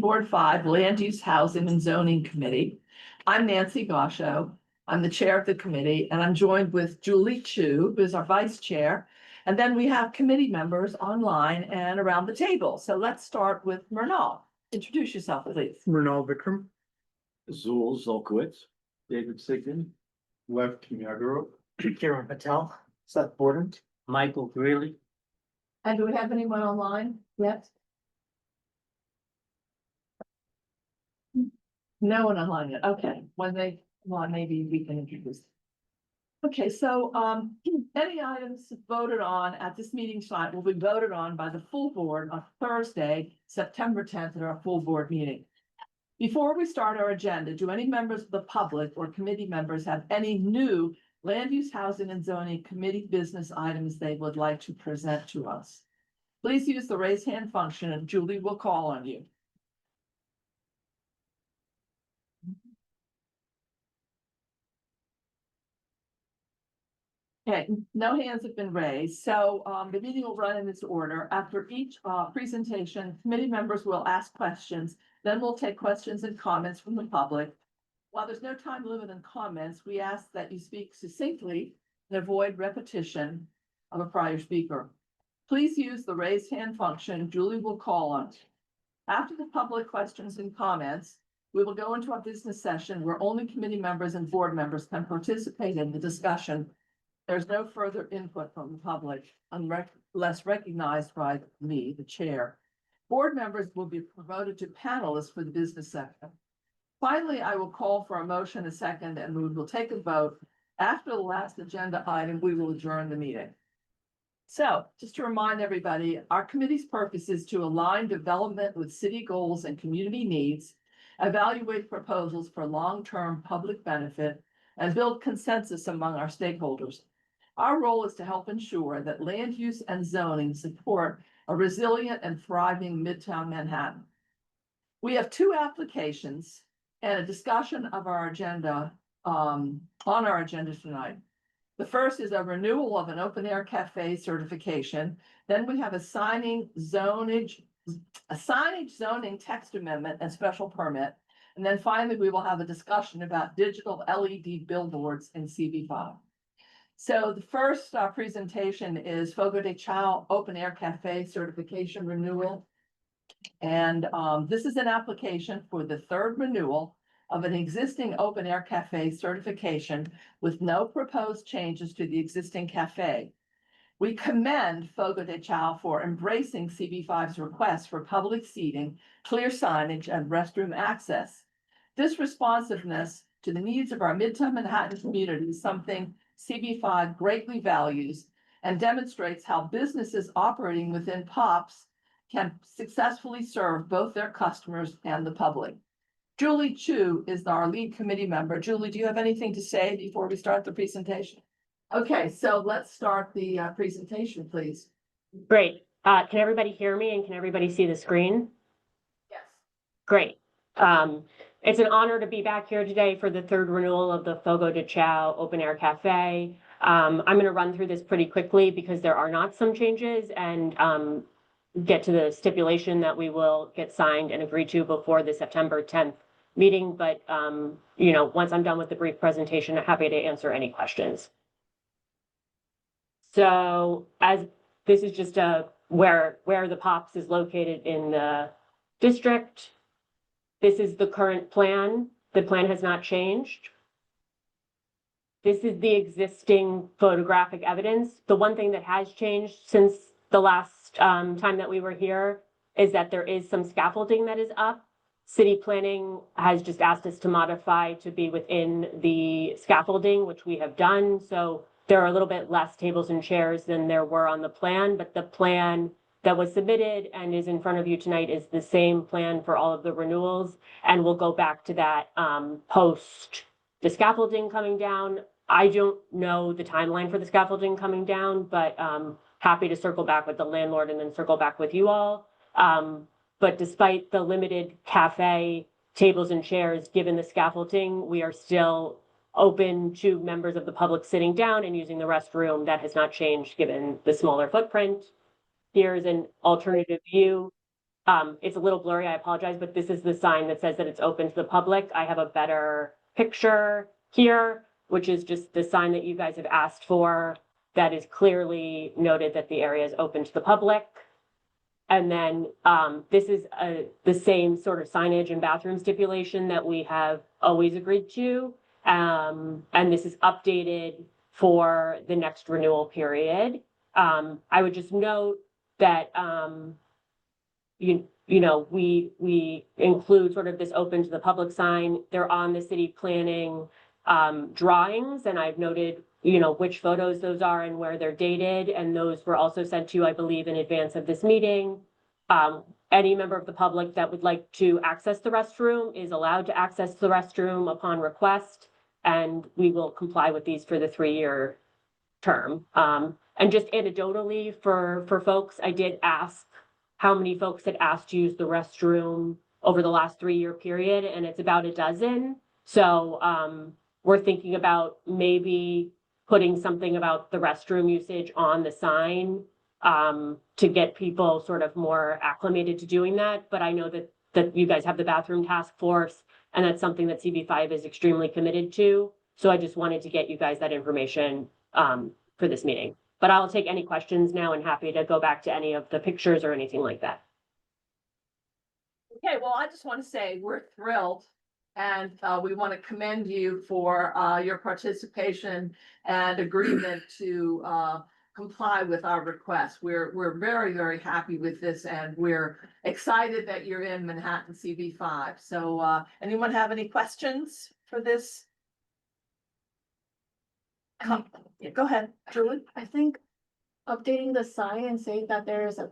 Board 5 Land Use Housing and Zoning Committee. I'm Nancy Gosho. I'm the chair of the committee, and I'm joined with Julie Chu, who is our vice chair. And then we have committee members online and around the table. So let's start with Murnal. Introduce yourself, please. Murnal Vikram, Zul Zolkowitz, David Sigden, Lev Kimyagaro, Kiran Patel, Seth Borden, Michael Greeley. And do we have anyone online yet? No one online yet. Okay, when they, well, maybe we can introduce. Okay, so any items voted on at this meeting tonight will be voted on by the full board on Thursday, September 10th at our full board meeting. Before we start our agenda, do any members of the public or committee members have any new land use, housing and zoning committee business items they would like to present to us? Please use the raise hand function and Julie will call on you. Okay, no hands have been raised, so the meeting will run in this order. After each presentation, committee members will ask questions, then we'll take questions and comments from the public. While there's no time limit on comments, we ask that you speak succinctly and avoid repetition of a prior speaker. Please use the raise hand function. Julie will call on you. After the public questions and comments, we will go into our business session where only committee members and board members can participate in the discussion. There's no further input from the public unless recognized by me, the chair. Board members will be promoted to panelists for the business section. Finally, I will call for a motion, a second, and we will take a vote. After the last agenda item, we will adjourn the meeting. So just to remind everybody, our committee's purpose is to align development with city goals and community needs, evaluate proposals for long-term public benefit, and build consensus among our stakeholders. Our role is to help ensure that land use and zoning support a resilient and thriving Midtown Manhattan. We have two applications and a discussion of our agenda on our agenda tonight. The first is a renewal of an open air cafe certification. Then we have a signage zoning text amendment and special permit. And then finally, we will have a discussion about digital LED billboards in CB5. So the first presentation is Fogo de Chao Open Air Cafe Certification Renewal. And this is an application for the third renewal of an existing open air cafe certification with no proposed changes to the existing cafe. We commend Fogo de Chao for embracing CB5's request for public seating, clear signage, and restroom access. This responsiveness to the needs of our Midtown Manhattan community is something CB5 greatly values and demonstrates how businesses operating within POPs can successfully serve both their customers and the public. Julie Chu is our lead committee member. Julie, do you have anything to say before we start the presentation? Okay, so let's start the presentation, please. Great. Can everybody hear me and can everybody see the screen? Yes. Great. It's an honor to be back here today for the third renewal of the Fogo de Chao Open Air Cafe. I'm going to run through this pretty quickly because there are not some changes and get to the stipulation that we will get signed and agreed to before the September 10th meeting. But, once I'm done with the brief presentation, I'm happy to answer any questions. So as this is just where the POPs is located in the district. This is the current plan. The plan has not changed. This is the existing photographic evidence. The one thing that has changed since the last time that we were here is that there is some scaffolding that is up. City planning has just asked us to modify to be within the scaffolding, which we have done. So there are a little bit less tables and chairs than there were on the plan, but the plan that was submitted and is in front of you tonight is the same plan for all of the renewals. And we'll go back to that post the scaffolding coming down. I don't know the timeline for the scaffolding coming down, but happy to circle back with the landlord and then circle back with you all. But despite the limited cafe tables and chairs, given the scaffolding, we are still open to members of the public sitting down and using the restroom. That has not changed given the smaller footprint. Here's an alternative view It's a little blurry, I apologize, but this is the sign that says that it's open to the public. I have a better picture here, which is just the sign that you guys have asked for that is clearly noted that the area is open to the public. And then, this is the same sort of signage and bathroom stipulation that we have always agreed to. And this is updated for the next renewal period. I would just note that, we include sort of this open to the public sign. They're on the city planning, drawings, and I've noted, which photos those are and where they're dated, and those were also sent to you, I believe, in advance of this meeting. Any member of the public that would like to access the restroom is allowed to access the restroom upon request, and we will comply with these for the 3-year term. And just anecdotally for folks, I did ask how many folks had asked to use the restroom over the last 3-year period, and it's about a dozen. So, we're thinking about maybe putting something about the restroom usage on the sign, to get people sort of more acclimated to doing that. But I know that you guys have the bathroom task force, and that's something that CB5 is extremely committed to. So I just wanted to get you guys that information, for this meeting. But I'll take any questions now and happy to go back to any of the pictures or anything like that. Okay, well, I just want to say we're thrilled. And we want to commend you for your participation and agreement to comply with our request. We're very, very happy with this, and we're excited that you're in Manhattan CB5. So anyone have any questions for this? Yeah, go ahead, Julie. I think updating the sign and saying that there is a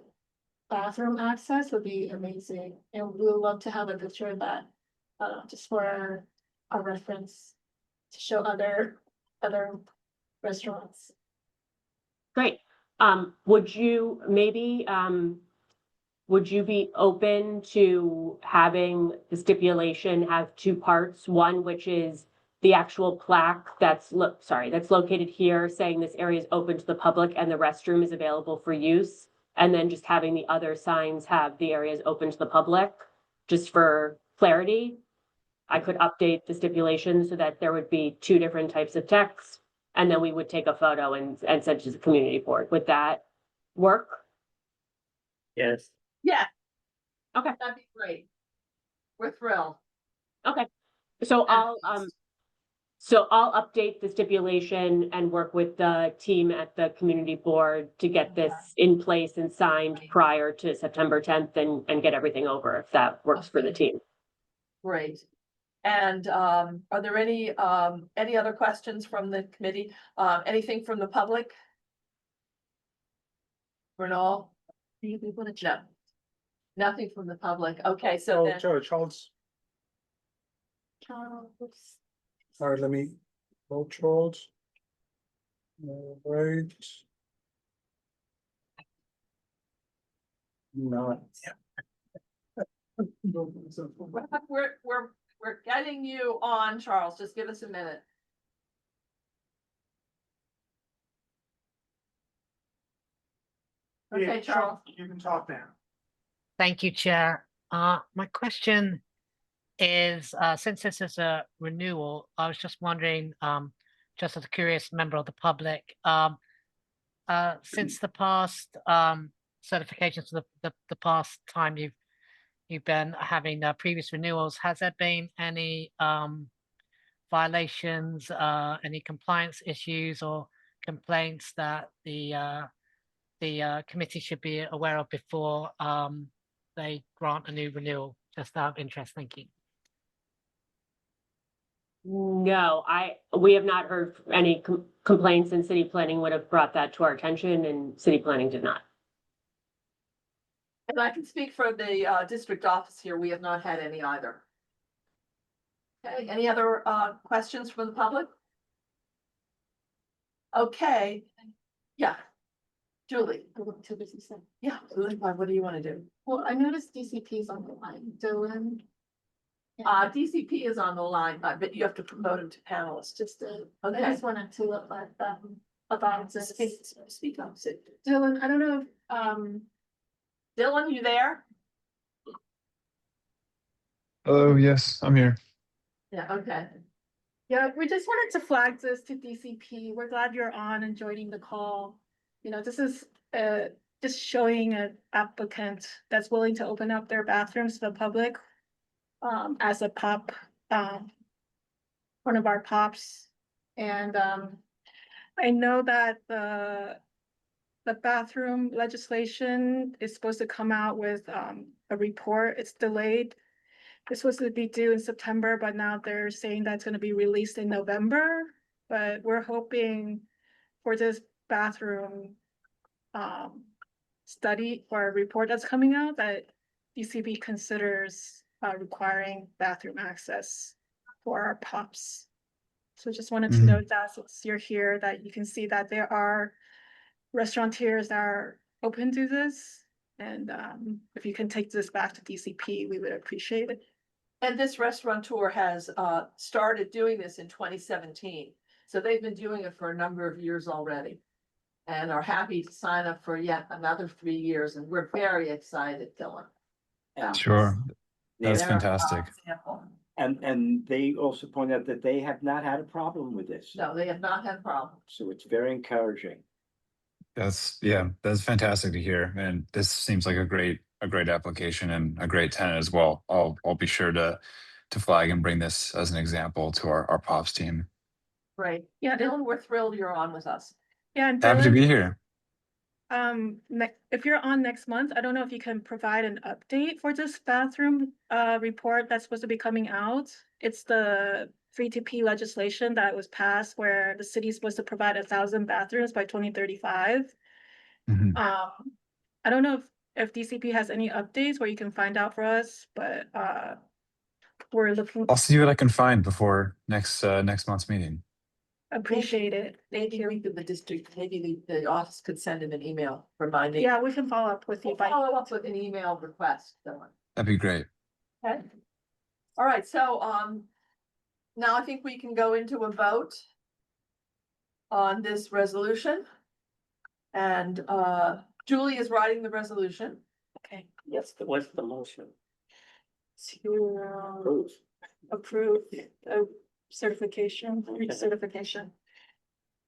bathroom access would be amazing, and we would love to have a picture of that. Just for our reference to show other restaurants. Great. Would you maybe, would you be open to having the stipulation have 2 parts? One, which is the actual plaque that's located here saying this area is open to the public and the restroom is available for use. And then just having the other signs have the areas open to the public, just for clarity. I could update the stipulation so that there would be 2 different types of text, and then we would take a photo and send it to the community board. Would that work? Yes. Yeah. Okay. That'd be great. We're thrilled. So I'll update the stipulation and work with the team at the community board to get this in place and signed prior to September 10th and get everything over if that works for the team. Great. And are there any other questions from the committee? Anything from the public? Renal? No. Nothing from the public. Okay, so then, Charles, all right, let me, Charles. All right. Not. we're getting you on, Charles. Just give us a minute. Okay, Charles. You can talk now. Thank you, Chair. My question is, since this is a renewal, I was just wondering, just as a curious member of the public, since the past certifications, the past time you've been having previous renewals, has there been any violations, any compliance issues or complaints that the committee should be aware of before they grant a new renewal? Just out of interest, thank you. No, we have not heard any complaints, and city planning would have brought that to our attention, and city planning did not. And I can speak for the district office here. We have not had any either. Okay, any other questions from the public? Okay, yeah. Julie, To business then. yeah, what do you want to do? Well, I noticed DCP is on the line, Dylan. DCP is on the line, but you have to promote him to panelist. I Okay. just wanted to let them about this. Speak up, Sid. Dylan, I don't know if, Dylan, you there? Oh, yes, I'm here. Yeah, okay. Yeah, we just wanted to flag this to DCP. We're glad you're on and joining the call. You know, this is just showing an applicant that's willing to open up their bathrooms to the public as a pop, one of our pops. And I know that the bathroom legislation is supposed to come out with a report. It's delayed. It's supposed to be due in September, but now they're saying that's gonna be released in November. But we're hoping for this bathroom study or report that's coming out that DCP considers requiring bathroom access for our pops. So just wanted to Mhm. note that since you're here, that you can see that there are restaurateurs that are open to this. And if you can take this back to DCP, we would appreciate it. And this restaurateur has started doing this in 2017. So they've been doing it for a number of years already. And are happy to sign up for yet another 3 years, and we're very excited, Dylan. about Sure. That's this. fantastic. Example. And they also point out that they have not had a problem with this. No, they have not had problems. So it's very encouraging. That's fantastic to hear. And this seems like a great application and a great tenant as well. I'll be sure to flag and bring this as an example to our POPs team. Great. Yeah, Dylan, we're thrilled you're on with us. yeah, and Happy to Dylan, be here. if you're on next month, I don't know if you can provide an update for this bathroom report that's supposed to be coming out. It's the 3TP legislation that was passed where the city is supposed to provide 1,000 bathrooms by 2035. Mhm. I don't know if DCP has any updates where you can find out for us, but we're looking, I'll see what I can find before next month's meeting. appreciate it. Thank Maybe you. we could, the district, maybe the office could send him an email reminding. Yeah, we can follow up with you We'll by, follow up with an email request, Dylan. That'd be great. Okay. All right, so now I think we can go into a vote on this resolution. And Julie is writing the resolution. okay, What's the motion? to approve certification, recertification.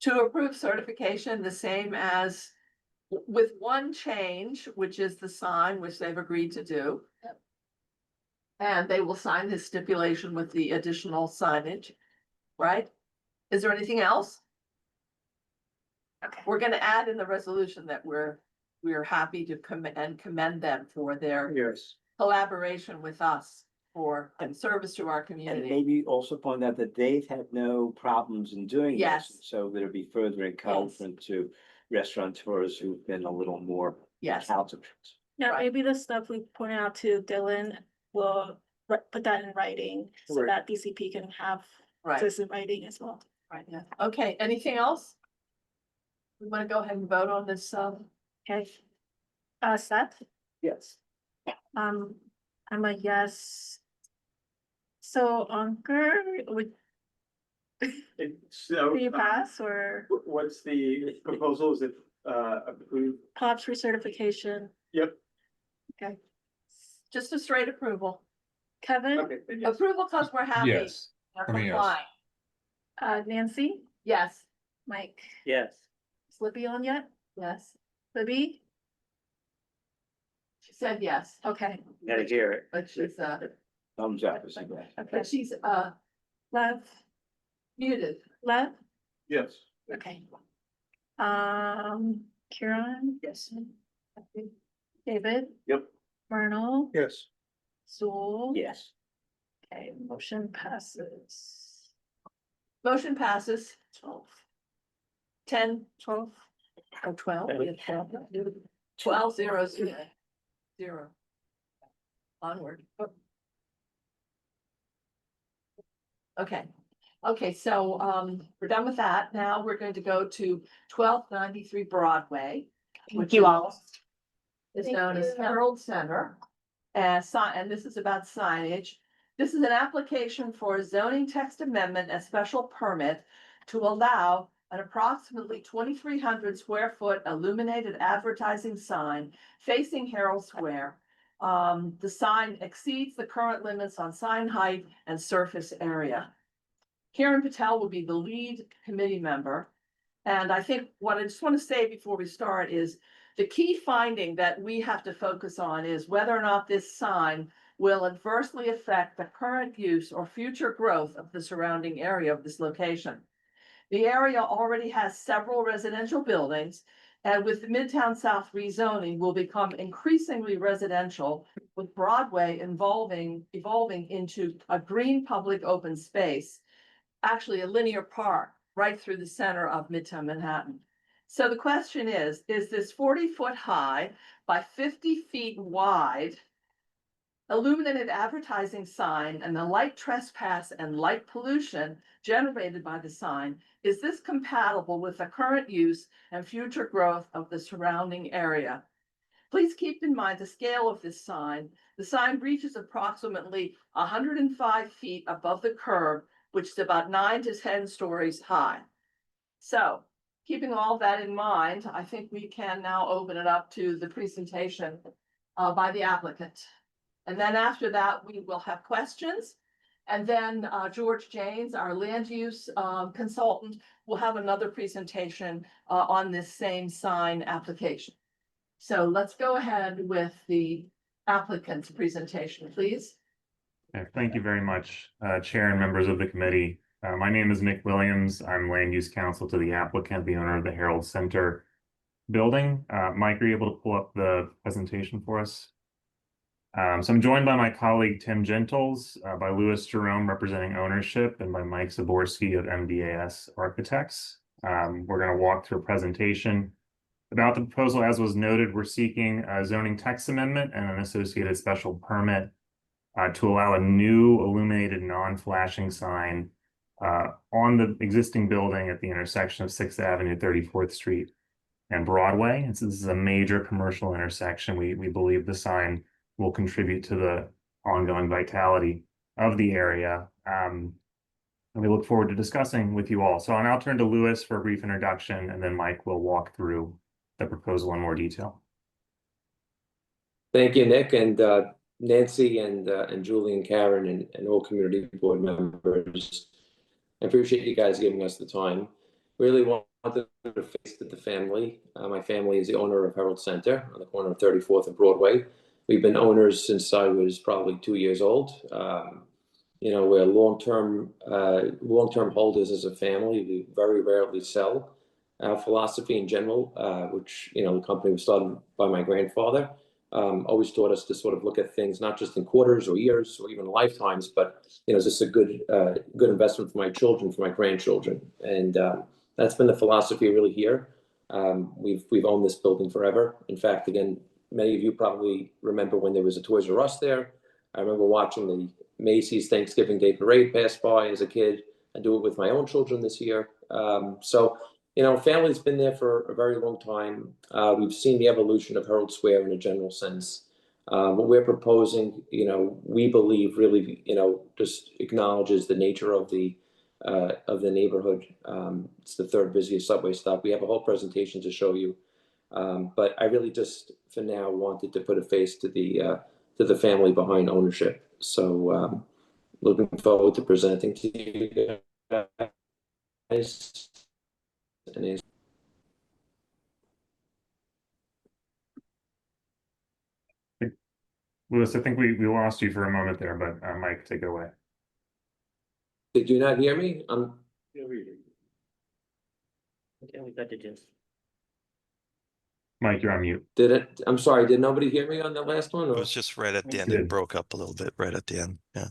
To approve certification, the same as with one change, which is the sign, which they've agreed to do. And they will sign this stipulation with the additional signage, right? Is there anything else? Okay. We're gonna add in the resolution that we're happy to commend them for their Yes. collaboration with us for service to our And community. maybe also point out that they've had no problems in doing this. Yes. So there'll be further encouragement to restaurateurs who've been a little more Yes, recalcitrant. Yeah, Right. maybe the stuff we pointed out to Dylan, we'll put that in writing so Right. that DCP can have right, this in writing as well. right, yeah. Okay, anything else? We wanna go ahead and vote on this, Okay. Seth, Yes. I'm a yes. So Ankur, would So, you pass or what's the proposal? Is it, approved? POPs recertification? Yep. Okay. just a straight approval. Kevin, Okay, then yes. Approval because we're happy. Yes. We're For me, yes. complying. Nancy, Yes, Mike, Yes. is Libby on yet? yes, Libby? she said yes, Okay, Gotta hear it. but she's Thumbs up. is good. okay. but she's Lev, muted. Lev, Yes. okay. Kieran? Yes. David? Yep. Myrtle? Yes. Zool? Yes. Okay, motion passes. Motion passes 12. 10 12. or 12. Yeah. We have 12 zeros. Zero. Onward. Okay, so we're done with that. Now we're going to go to 1293 Broadway. Thank you all. Is Thank known as you. Herald Center. And this is about signage. This is an application for a zoning text amendment and special permit to allow an approximately 2,300 square foot illuminated advertising sign facing Herald Square The sign exceeds the current limits on sign height and surface area. Karen Patel will be the lead committee member. And I think what I just want to say before we start is the key finding that we have to focus on is whether or not this sign will adversely affect the current use or future growth of the surrounding area of this location. The area already has several residential buildings, and with the Midtown South rezoning will become increasingly residential, with Broadway evolving into a green public open space, actually a linear park right through the center of Midtown Manhattan. So the question is this 40-foot high by 50 feet wide illuminated advertising sign and the light trespass and light pollution generated by the sign, is this compatible with the current use and future growth of the surrounding area? Please keep in mind the scale of this sign. The sign reaches approximately 105 feet above the curb, which is about 9 to 10 stories high. So, keeping all that in mind, I think we can now open it up to the presentation by the applicant. And then after that, we will have questions. And then George Janes, our land use consultant, will have another presentation on this same sign application. So let's go ahead with the applicant's presentation, please. Thank you very much, Chair and members of the committee. My name is Nick Williams. I'm land use counsel to the applicant, the owner of the Herald Center building. Mike, are you able to pull up the presentation for us? So I'm joined by my colleague, Tim Gentles, by Louis Jerome representing ownership, and by Mike Zaborski of MDAS Architects. We're going to walk through a presentation about the proposal. As was noted, we're seeking a zoning text amendment and an associated special permit to allow a new illuminated non-flashing sign on the existing building at the intersection of 6th Avenue, 34th Street and Broadway. And so this is a major commercial intersection. We believe the sign will contribute to the ongoing vitality of the area. And we look forward to discussing with you all. So I'll now turn to Louis for a brief introduction, and then Mike will walk through the proposal in more detail. Thank you, Nick, and Nancy and Julie and Karen and all community board members. I appreciate you guys giving us the time. Really wanted to face the family. My family is the owner of Herald Center on the corner of 34th and Broadway. We've been owners since I was probably 2 years old. We're long-term holders as a family. We very rarely sell. Our philosophy in general, which, the company was started by my grandfather, always taught us to sort of look at things not just in quarters or years or even lifetimes, but is this a good investment for my children, for my grandchildren? And that's been the philosophy really here. We've owned this building forever. In fact, again, many of you probably remember when there was a Toys R Us there. I remember watching the Macy's Thanksgiving Day Parade pass by as a kid. I do it with my own children this year. Family's been there for a very long time. We've seen the evolution of Herald Square in a general sense. What we're proposing, we believe really, just acknowledges the nature of the neighborhood. It's the third busiest subway stop. We have a whole presentation to show you. But I really just, for now, wanted to put a face to the family behind ownership. So looking forward to presenting to you guys. Louis, I think we lost you for a moment there, but Mike, take it away. Did you not hear me? Mike, you're on mute. I'm sorry, did nobody hear me on the last one? It was just right at the end. It broke up a little bit right at the end. Yeah.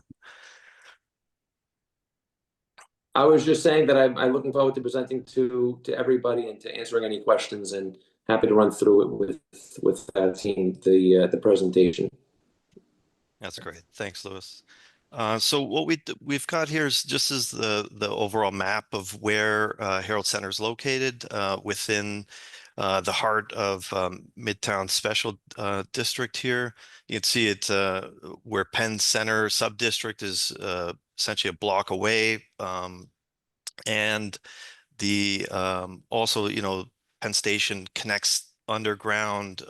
I was just saying that I'm looking forward to presenting to everybody and to answering any questions, and happy to run through it with that team, the presentation. That's great. Thanks, Louis. So what we've got here is just as the overall map of where Herald Center is located within the heart of Midtown Special District here. You can see it where Penn Center Subdistrict is essentially a block away. And the also, Penn Station connects underground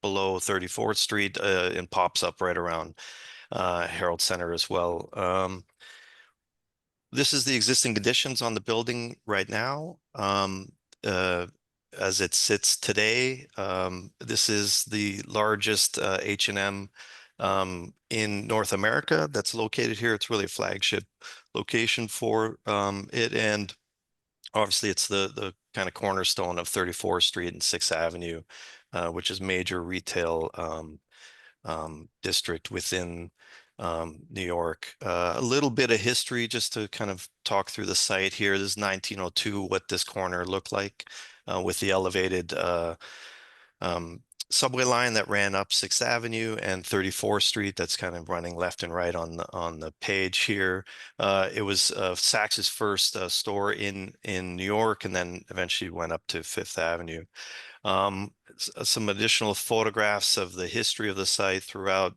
below 34th Street and pops up right around Herald Center as well. This is the existing conditions on the building right now. As it sits today, this is the largest H&M in North America that's located here. It's really a flagship location for it, and obviously it's the kind of cornerstone of 34th Street and 6th Avenue, which is major retail district within New York. A little bit of history just to kind of talk through the site here. This is 1902, what this corner looked like with the elevated subway line that ran up 6th Avenue and 34th Street that's kind of running left and right on the page here. It was Saks' first store in New York, and then eventually went up to 5th Avenue. Some additional photographs of the history of the site throughout,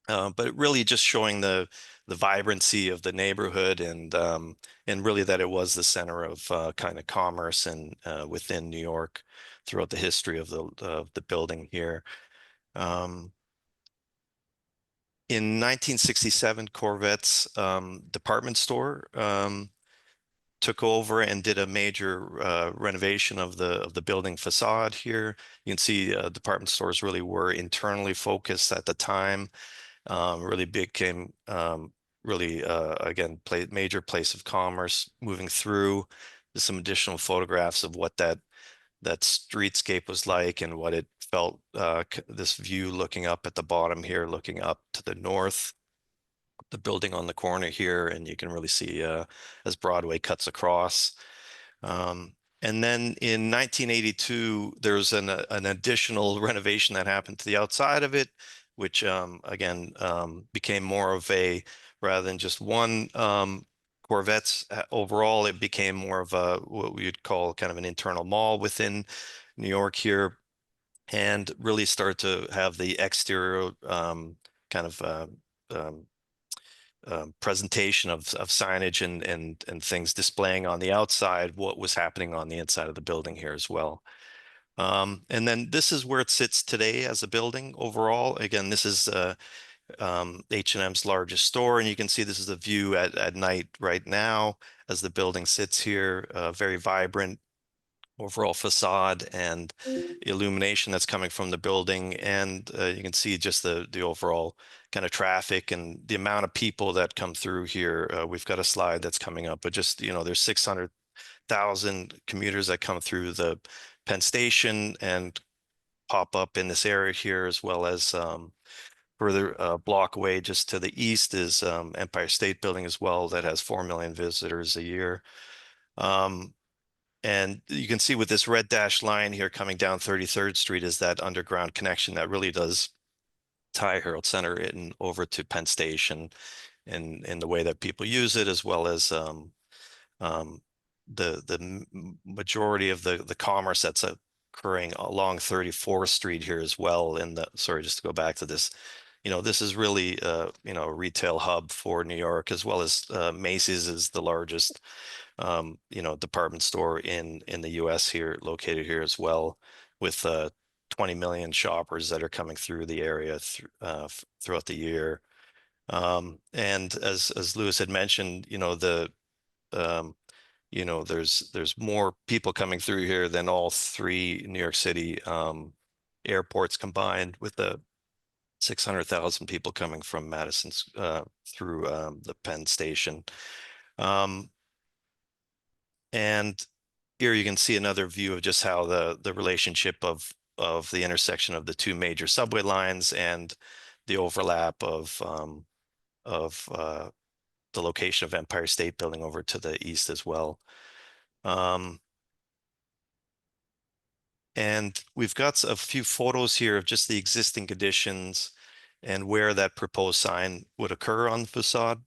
but really just showing the vibrancy of the neighborhood and really that it was the center of kind of commerce and within New York throughout the history of the building here. In 1967, Corvette's department store took over and did a major renovation of the building facade here. You can see department stores really were internally focused at the time. Really became really again major place of commerce moving through. There's some additional photographs of what that streetscape was like and what it felt, this view looking up at the bottom here, looking up to the north, the building on the corner here, and you can really see as Broadway cuts across. And then in 1982, there's an additional renovation that happened to the outside of it, which again became more of a, rather than just one Corvette's overall, it became more of a what we would call kind of an internal mall within New York here, and really start to have the exterior kind of presentation of signage and things displaying on the outside what was happening on the inside of the building here as well. And then this is where it sits today as a building overall. Again, this is H&M's largest store, and you can see this is the view at night right now as the building sits here. Very vibrant overall facade and illumination that's coming from the building, and you can see just the overall kind of traffic and the amount of people that come through here. We've got a slide that's coming up, but just there's 600,000 commuters that come through the Penn Station and pop up in this area here, as well as further block away just to the east is Empire State Building as well, that has 4 million visitors a year. And you can see with this red dashed line here coming down 33rd Street is that underground connection that really does tie Herald Center in over to Penn Station in the way that people use it, as well as the majority of the commerce that's occurring along 34th Street here as well. Sorry, just to go back to this, this is really a retail hub for New York, as well as Macy's is the largest department store in the US here, located here as well, with 20 million shoppers that are coming through the area throughout the year. And as Lewis had mentioned, there's more people coming through here than all 3 New York City airports combined, with the 600,000 people coming from Madison's through the Penn Station. And here you can see another view of just how the relationship of the intersection of the 2 major subway lines and the overlap of the location of Empire State Building over to the east as well. And we've got a few photos here of just the existing conditions and where that proposed sign would occur on the facade.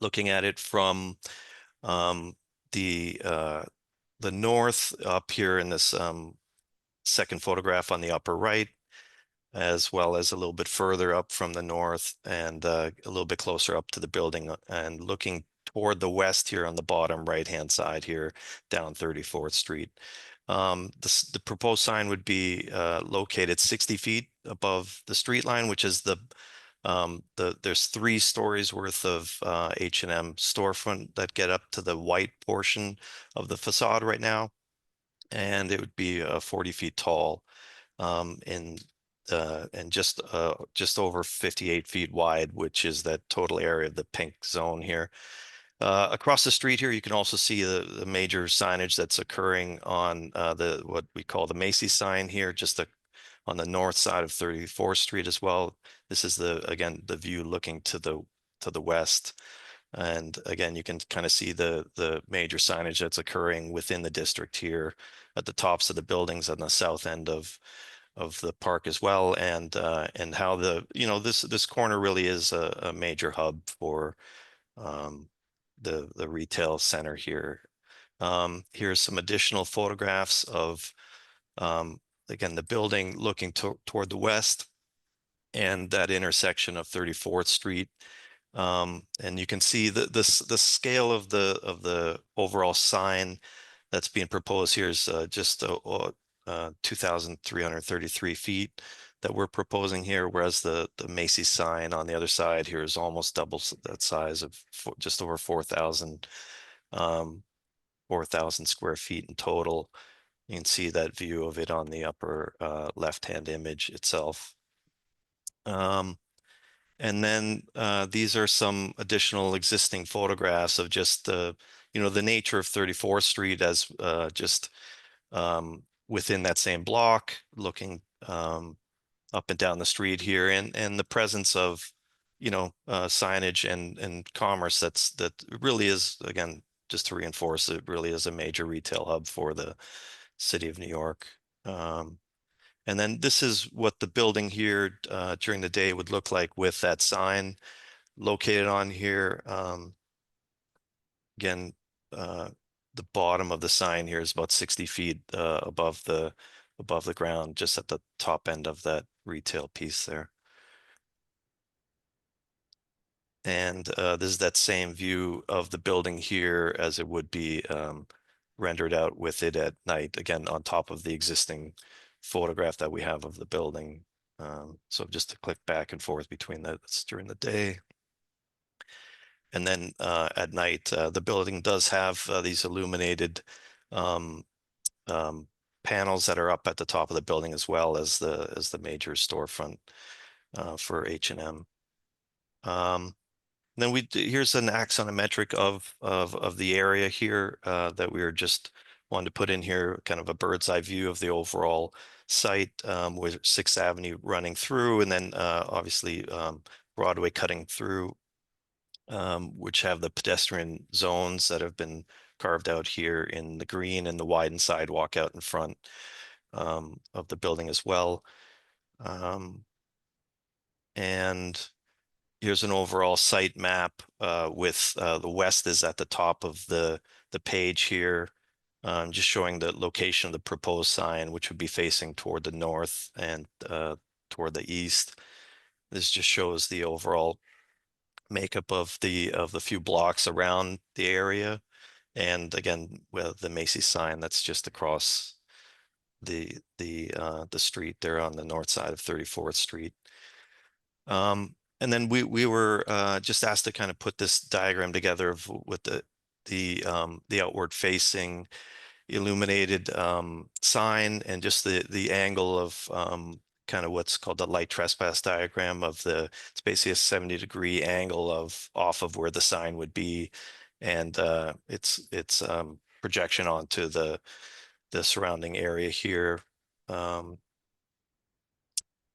Looking at it from the north up here in this second photograph on the upper right, as well as a little bit further up from the north and a little bit closer up to the building, and looking toward the west here on the bottom right-hand side here down 34th Street. The proposed sign would be located 60 feet above the street line, which is there's 3 stories worth of H&M storefront that get up to the white portion of the facade right now. And it would be 40 feet tall, and just over 58 feet wide, which is that total area of the pink zone here. Across the street here, you can also see the major signage that's occurring on what we call the Macy's sign here, just on the north side of 34th Street as well. This is again the view looking to the west. And again, you can kind of see the major signage that's occurring within the district here at the tops of the buildings on the south end of the park as well, and how this corner really is a major hub for the retail center here. Here's some additional photographs of again the building looking toward the west and that intersection of 34th Street. And you can see the scale of the overall sign that's being proposed here is just 2,333 feet that we're proposing here, whereas the Macy's sign on the other side here is almost double that size of just over 4,000 square feet in total. You can see that view of it on the upper left-hand image itself. And then these are some additional existing photographs of just the nature of 34th Street as just within that same block, looking up and down the street here, and the presence of signage and commerce that really is, again, just to reinforce, it really is a major retail hub for the city of New York. And then this is what the building here during the day would look like with that sign located on here. Again, the bottom of the sign here is about 60 feet above the ground, just at the top end of that retail piece there. And this is that same view of the building here as it would be rendered out with it at night, again, on top of the existing photograph that we have of the building. So just to click back and forth between that's during the day. And then at night, the building does have these illuminated panels that are up at the top of the building, as well as the major storefront for H&M. Then here's an axonometric of the area here that we were just wanted to put in here, kind of a bird's eye view of the overall site with 6th Avenue running through, and then obviously Broadway cutting through, which have the pedestrian zones that have been carved out here in the green, and the widened sidewalk out in front of the building as well. And here's an overall site map with the west is at the top of the page here, just showing the location of the proposed sign, which would be facing toward the north and toward the east. This just shows the overall makeup of the few blocks around the area, and again, with the Macy's sign that's just across the street there on the north side of 34th Street. And then we were just asked to kind of put this diagram together with the outward facing illuminated sign, and just the angle of kind of what's called the light trespass diagram of it's basically a 70-degree angle off of where the sign would be, and it's projection onto the surrounding area here.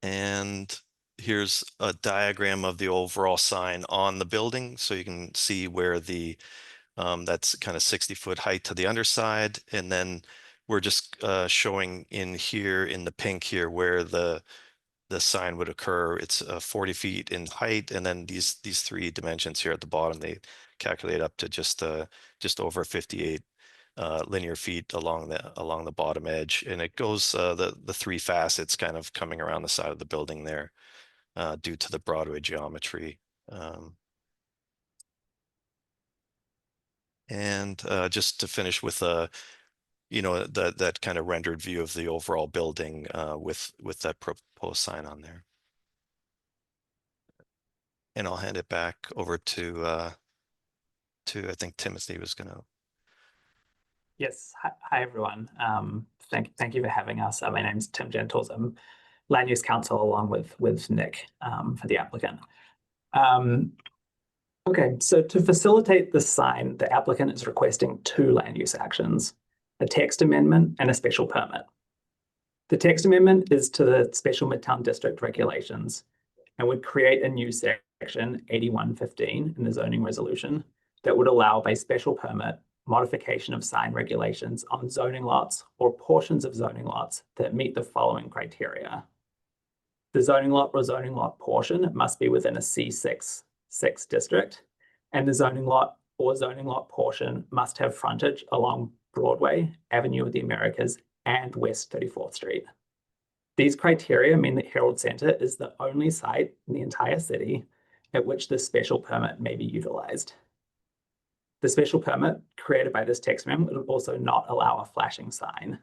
And here's a diagram of the overall sign on the building, so you can see where that's kind of 60-foot height to the underside, and then we're just showing in here in the pink here where the sign would occur. It's 40 feet in height, and then these 3 dimensions here at the bottom, they calculate up to just over 58 linear feet along the bottom edge, and it goes the 3 facets kind of coming around the side of the building there due to the Broadway geometry. And just to finish with you know, that kind of rendered view of the overall building with that proposed sign on there. And I'll hand it back over to I think Timothy was gonna. Yes, hi everyone. Thank you for having us. My name's Tim Gentles. I'm Land Use Counsel along with Nick for the applicant. Okay, so to facilitate the sign, the applicant is requesting two land use actions, a text amendment and a special permit. The text amendment is to the Special Midtown District regulations and would create a new section 8115 in the zoning resolution that would allow by special permit modification of sign regulations on zoning lots or portions of zoning lots that meet the following criteria. The zoning lot or zoning lot portion must be within a C6 district, and the zoning lot or zoning lot portion must have frontage along Broadway, Avenue of the Americas, and West 34th Street. These criteria mean that Herald Center is the only site in the entire city at which this special permit may be utilized. The special permit created by this text amendment would also not allow a flashing sign.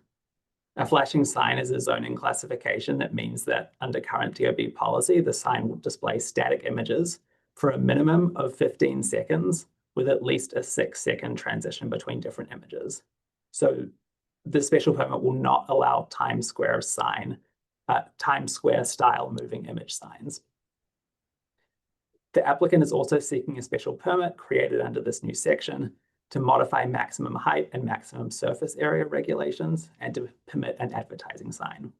A flashing sign is a zoning classification that means that under current DOB policy, the sign will display static images for a minimum of 15 seconds with at least a 6-second transition between different images. So the special permit will not allow Times Square style moving image signs. The applicant is also seeking a special permit created under this new section to modify maximum height and maximum surface area regulations and to permit an advertising sign.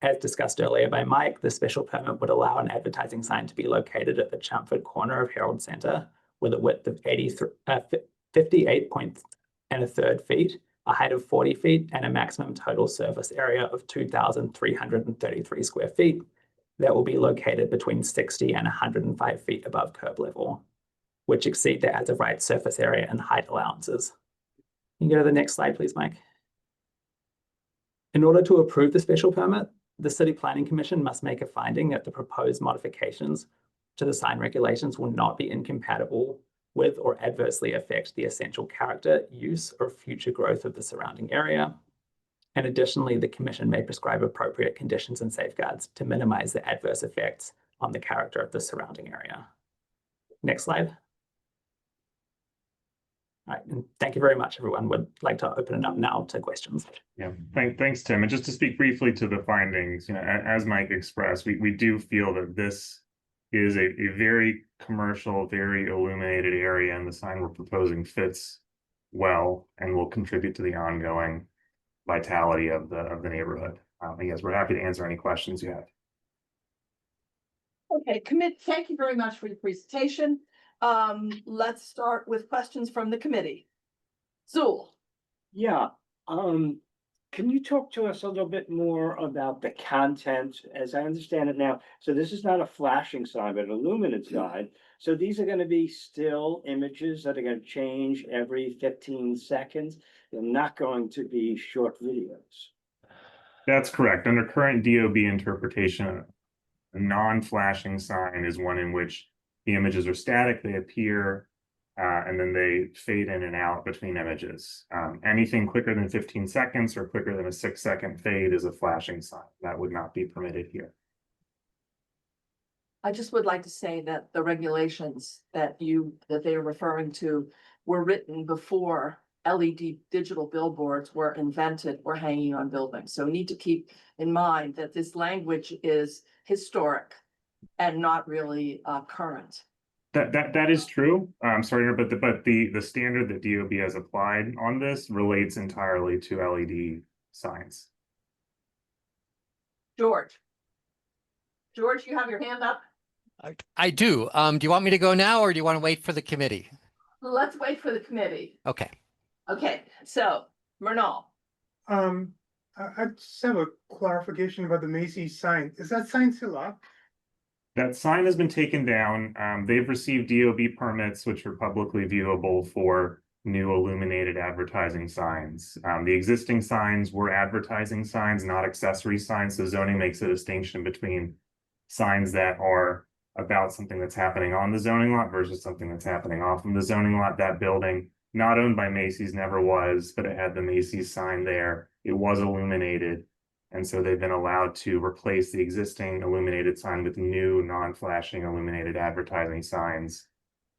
As discussed earlier by Mike, the special permit would allow an advertising sign to be located at the Chelmsford corner of Herald Center with a width of 58.3 feet, a height of 40 feet, and a maximum total surface area of 2,333 square feet that will be located between 60 and 105 feet above curb level, which exceed the as-of-right surface area and height allowances. Can you go to the next slide, please, Mike? In order to approve the special permit, the City Planning Commission must make a finding that the proposed modifications to the sign regulations will not be incompatible with or adversely affect the essential character, use, or future growth of the surrounding area. And additionally, the Commission may prescribe appropriate conditions and safeguards to minimize the adverse effects on the character of the surrounding area. Next slide. All right, and thank you very much, everyone. Would like to open it up now to questions. Yeah, thanks, Tim. And just to speak briefly to the findings, you know, as Mike expressed, we do feel that this is a very commercial, very illuminated area, and the sign we're proposing fits well and will contribute to the ongoing vitality of the neighborhood. Yes, we're happy to answer any questions you have. Okay, thank you very much for your presentation. Let's start with questions from the committee. Zool. Yeah, can you talk to us a little bit more about the content, as I understand it now? So this is not a flashing sign, but an illuminated sign. So these are gonna be still images that are gonna change every 15 seconds. They're not going to be short videos. That's correct. Under current DOB interpretation, a non-flashing sign is one in which the images are static, they appear, and then they fade in and out between images. Anything quicker than 15 seconds or quicker than a 6-second fade is a flashing sign. That would not be permitted here. I just would like to say that the regulations that they are referring to were written before LED digital billboards were invented or hanging on buildings. So we need to keep in mind that this language is historic and not really current. That is true. I'm sorry, but the standard that DOB has applied on this relates entirely to LED signs. George, you have your hand up? I do. Do you want me to go now or do you want to wait for the committee? Let's wait for the committee. Okay. Okay, so Mernal. I just have a clarification about the Macy's sign. Is that sign still up? That sign has been taken down. They've received DOB permits, which are publicly viewable for new illuminated advertising signs. The existing signs were advertising signs, not accessory signs. So zoning makes a distinction between signs that are about something that's happening on the zoning lot versus something that's happening off of the zoning lot. That building not owned by Macy's, never was, but it had the Macy's sign there. It was illuminated. And so they've been allowed to replace the existing illuminated sign with new non-flashing illuminated advertising signs.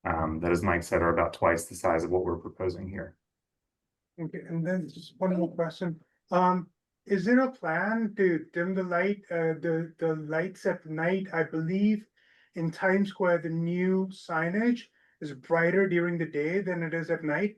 That, as Mike said, are about twice the size of what we're proposing here. Okay, and then just one more question. Is there a plan to dim the light, the lights at night? I believe in Times Square, the new signage is brighter during the day than it is at night.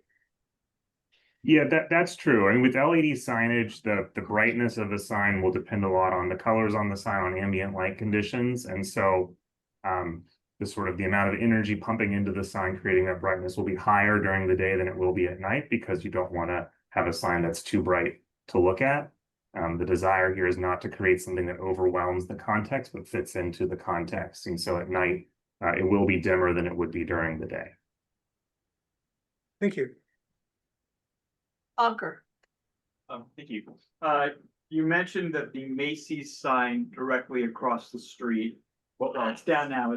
Yeah, that's true. I mean, with LED signage, the brightness of the sign will depend a lot on the colors on the sign, on ambient light conditions. And so the amount of energy pumping into the sign, creating that brightness, will be higher during the day than it will be at night, because you don't want to have a sign that's too bright to look at. The desire here is not to create something that overwhelms the context, but fits into the context. And so at night, it will be dimmer than it would be during the day. Thank you. Ankur. Thank you. You mentioned that the Macy's sign directly across the street, well, it's down now,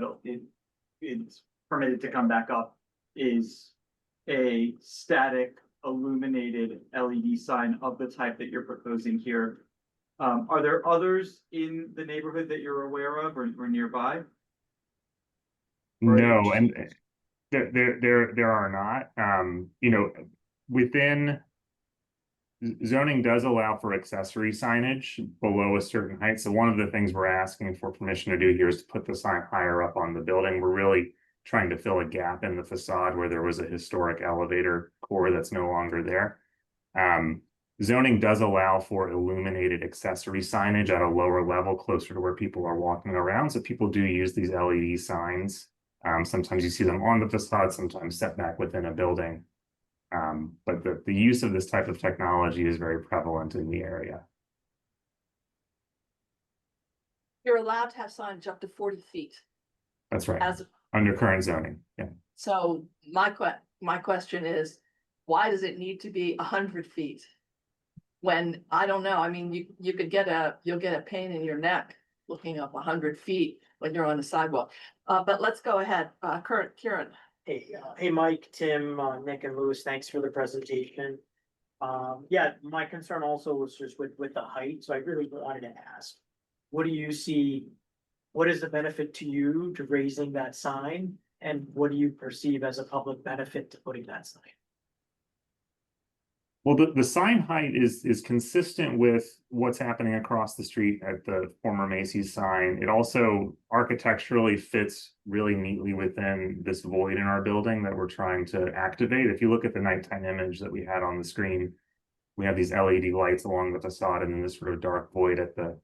it's permitted to come back up, is a static illuminated LED sign of the type that you're proposing here. Are there others in the neighborhood that you're aware of or nearby? No, and there are not. Within zoning does allow for accessory signage below a certain height. So one of the things we're asking for permission to do here is to put the sign higher up on the building. We're really trying to fill a gap in the facade where there was a historic elevator core that's no longer there. Zoning does allow for illuminated accessory signage at a lower level, closer to where people are walking around. So people do use these LED signs. Sometimes you see them on the facade, sometimes set back within a building. But the use of this type of technology is very prevalent in the area. You're allowed to have signage up to 40 feet. That's right. As Under current zoning, yeah. So my question is, why does it need to be 100 feet? When, I don't know, I mean, you'll get a pain in your neck looking up 100 feet when you're on the sidewalk. But let's go ahead, Kieran. Hey, Mike, Tim, Nick and Louis, thanks for the presentation. Yeah, my concern also was just with the height, so I really wanted to ask, what do you see, what is the benefit to you to raising that sign? And what do you perceive as a public benefit to putting that sign? Well, the sign height is consistent with what's happening across the street at the former Macy's sign. It also architecturally fits really neatly within this void in our building that we're trying to activate. If you look at the nighttime image that we had on the screen, we have these LED lights along the facade and then this sort of dark void at the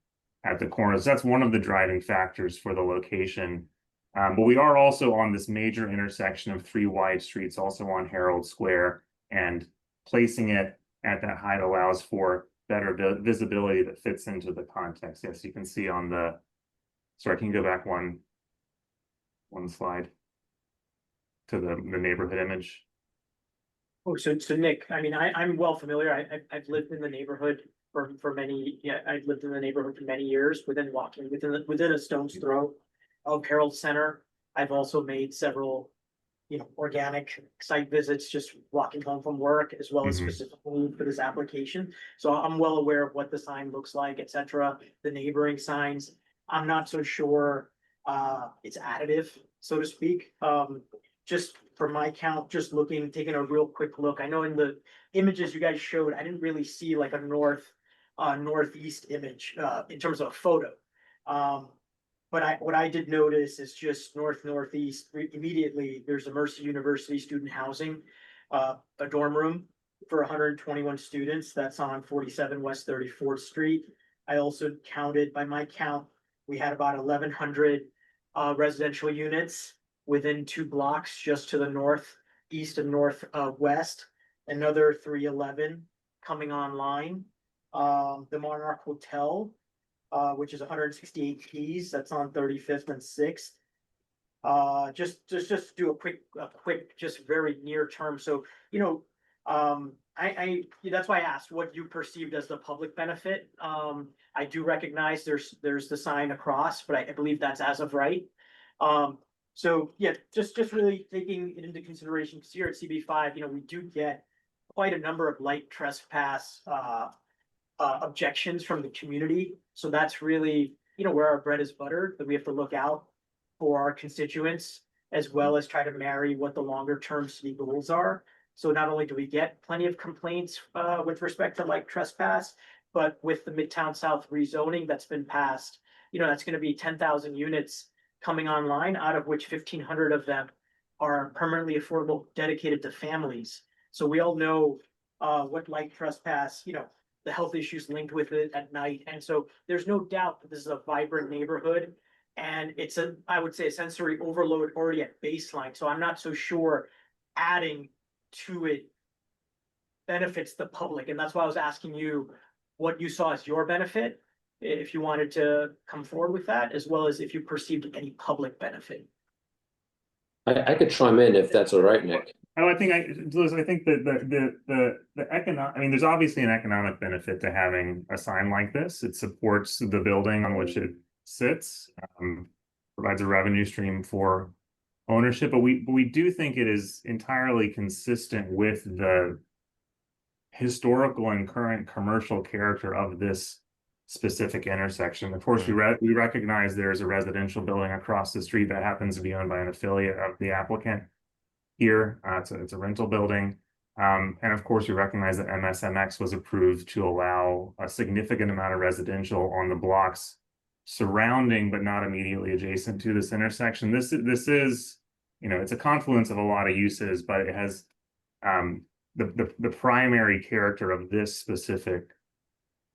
corners. That's one of the driving factors for the location. But we are also on this major intersection of 3 wide streets, also on Herald Square, and placing it at that height allows for better visibility that fits into the context. Yes, you can see on the, sorry, can you go back one slide to the neighborhood image? Oh, so Nick, I mean, I'm well familiar. I've lived in the neighborhood for many, I've lived in the neighborhood for many years within a stone's throw of Herald Center. I've also made several, organic site visits, just walking home from work, as well as specifically for this application. So I'm well aware of what the sign looks like, etc. The neighboring signs, I'm not so sure it's additive, so to speak. Just for my count, just taking a real quick look. I know in the images you guys showed, I didn't really see like a northeast image in terms of a photo. But what I did notice is just northeast, immediately, there's a Mercy University student housing, a dorm room for 121 students. That's on 47 West 34th Street. I also counted, by my count, we had about 1,100 residential units within 2 blocks just to the northeast and northwest. Another 311 coming online. The Monarch Hotel, which is 168 keys, that's on 35th and 6th. Just do a quick, just very near term. So, that's why I asked what you perceived as the public benefit. I do recognize there's the sign across, but I believe that's as of right. So, yeah, just really taking it into consideration, because here at CB5, we do get quite a number of light trespass, objections from the community. So that's really, where our bread is buttered, that we have to look out for our constituents, as well as try to marry what the longer term city goals are. So not only do we get plenty of complaints with respect to light trespass, but with the Midtown South rezoning that's been passed, that's gonna be 10,000 units coming online, out of which 1,500 of them are permanently affordable, dedicated to families. So we all know what light trespass, the health issues linked with it at night. And so there's no doubt that this is a vibrant neighborhood. And it's I would say, a sensory overload already at baseline. So I'm not so sure adding to it benefits the public. And that's why I was asking you what you saw as your benefit, if you wanted to come forward with that, as well as if you perceived any public benefit. I could chime in if that's all right, Nick. Oh, I think Liz, I think that the economic, I mean, there's obviously an economic benefit to having a sign like this. It supports the building on which it sits, provides a revenue stream for ownership, but we do think it is entirely consistent with the historical and current commercial character of this specific intersection. Of course, we recognize there's a residential building across the street that happens to be owned by an affiliate of the applicant here. It's a rental building. And of course, we recognize that MSMX was approved to allow a significant amount of residential on the blocks surrounding, but not immediately adjacent to this intersection. This is, it's a confluence of a lot of uses, but it has the primary character of this specific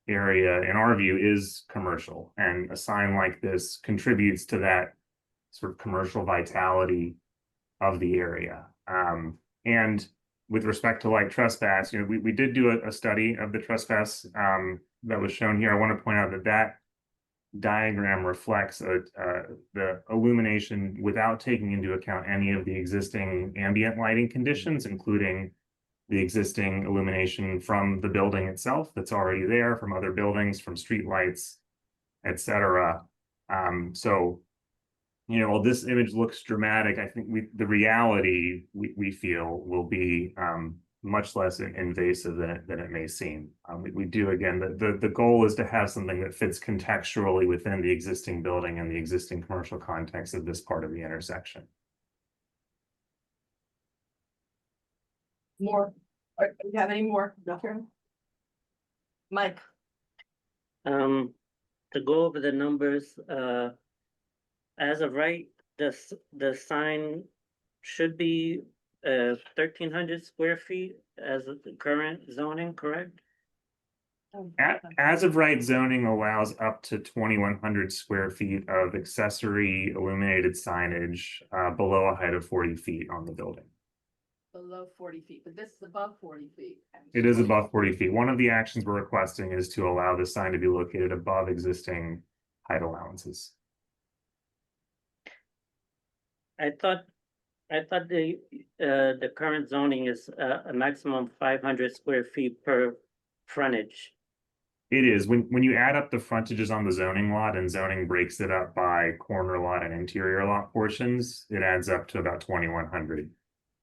area, in our view, is commercial, and a sign like this contributes to that sort of commercial vitality of the area. And with respect to light trespass, we did do a study of the trespass that was shown here. I want to point out that diagram reflects the illumination without taking into account any of the existing ambient lighting conditions, including the existing illumination from the building itself that's already there, from other buildings, from street lights, etc. So, while this image looks dramatic, I think the reality we feel will be much less invasive than it may seem. We do, again, the goal is to have something that fits contextually within the existing building and the existing commercial context of this part of the intersection. More, do you have any more, Karen? Mike? To go over the numbers, as of right, the sign should be 1,300 square feet as of the current zoning, correct? As of right, zoning allows up to 2,100 square feet of accessory illuminated signage below a height of 40 feet on the building. Below 40 feet, but this is above 40 feet. It is above 40 feet. One of the actions we're requesting is to allow the sign to be located above existing height allowances. I thought the current zoning is a maximum 500 square feet per frontage. It is. When you add up the frontages on the zoning lot, and zoning breaks it up by corner lot and interior lot portions, it adds up to about 2,100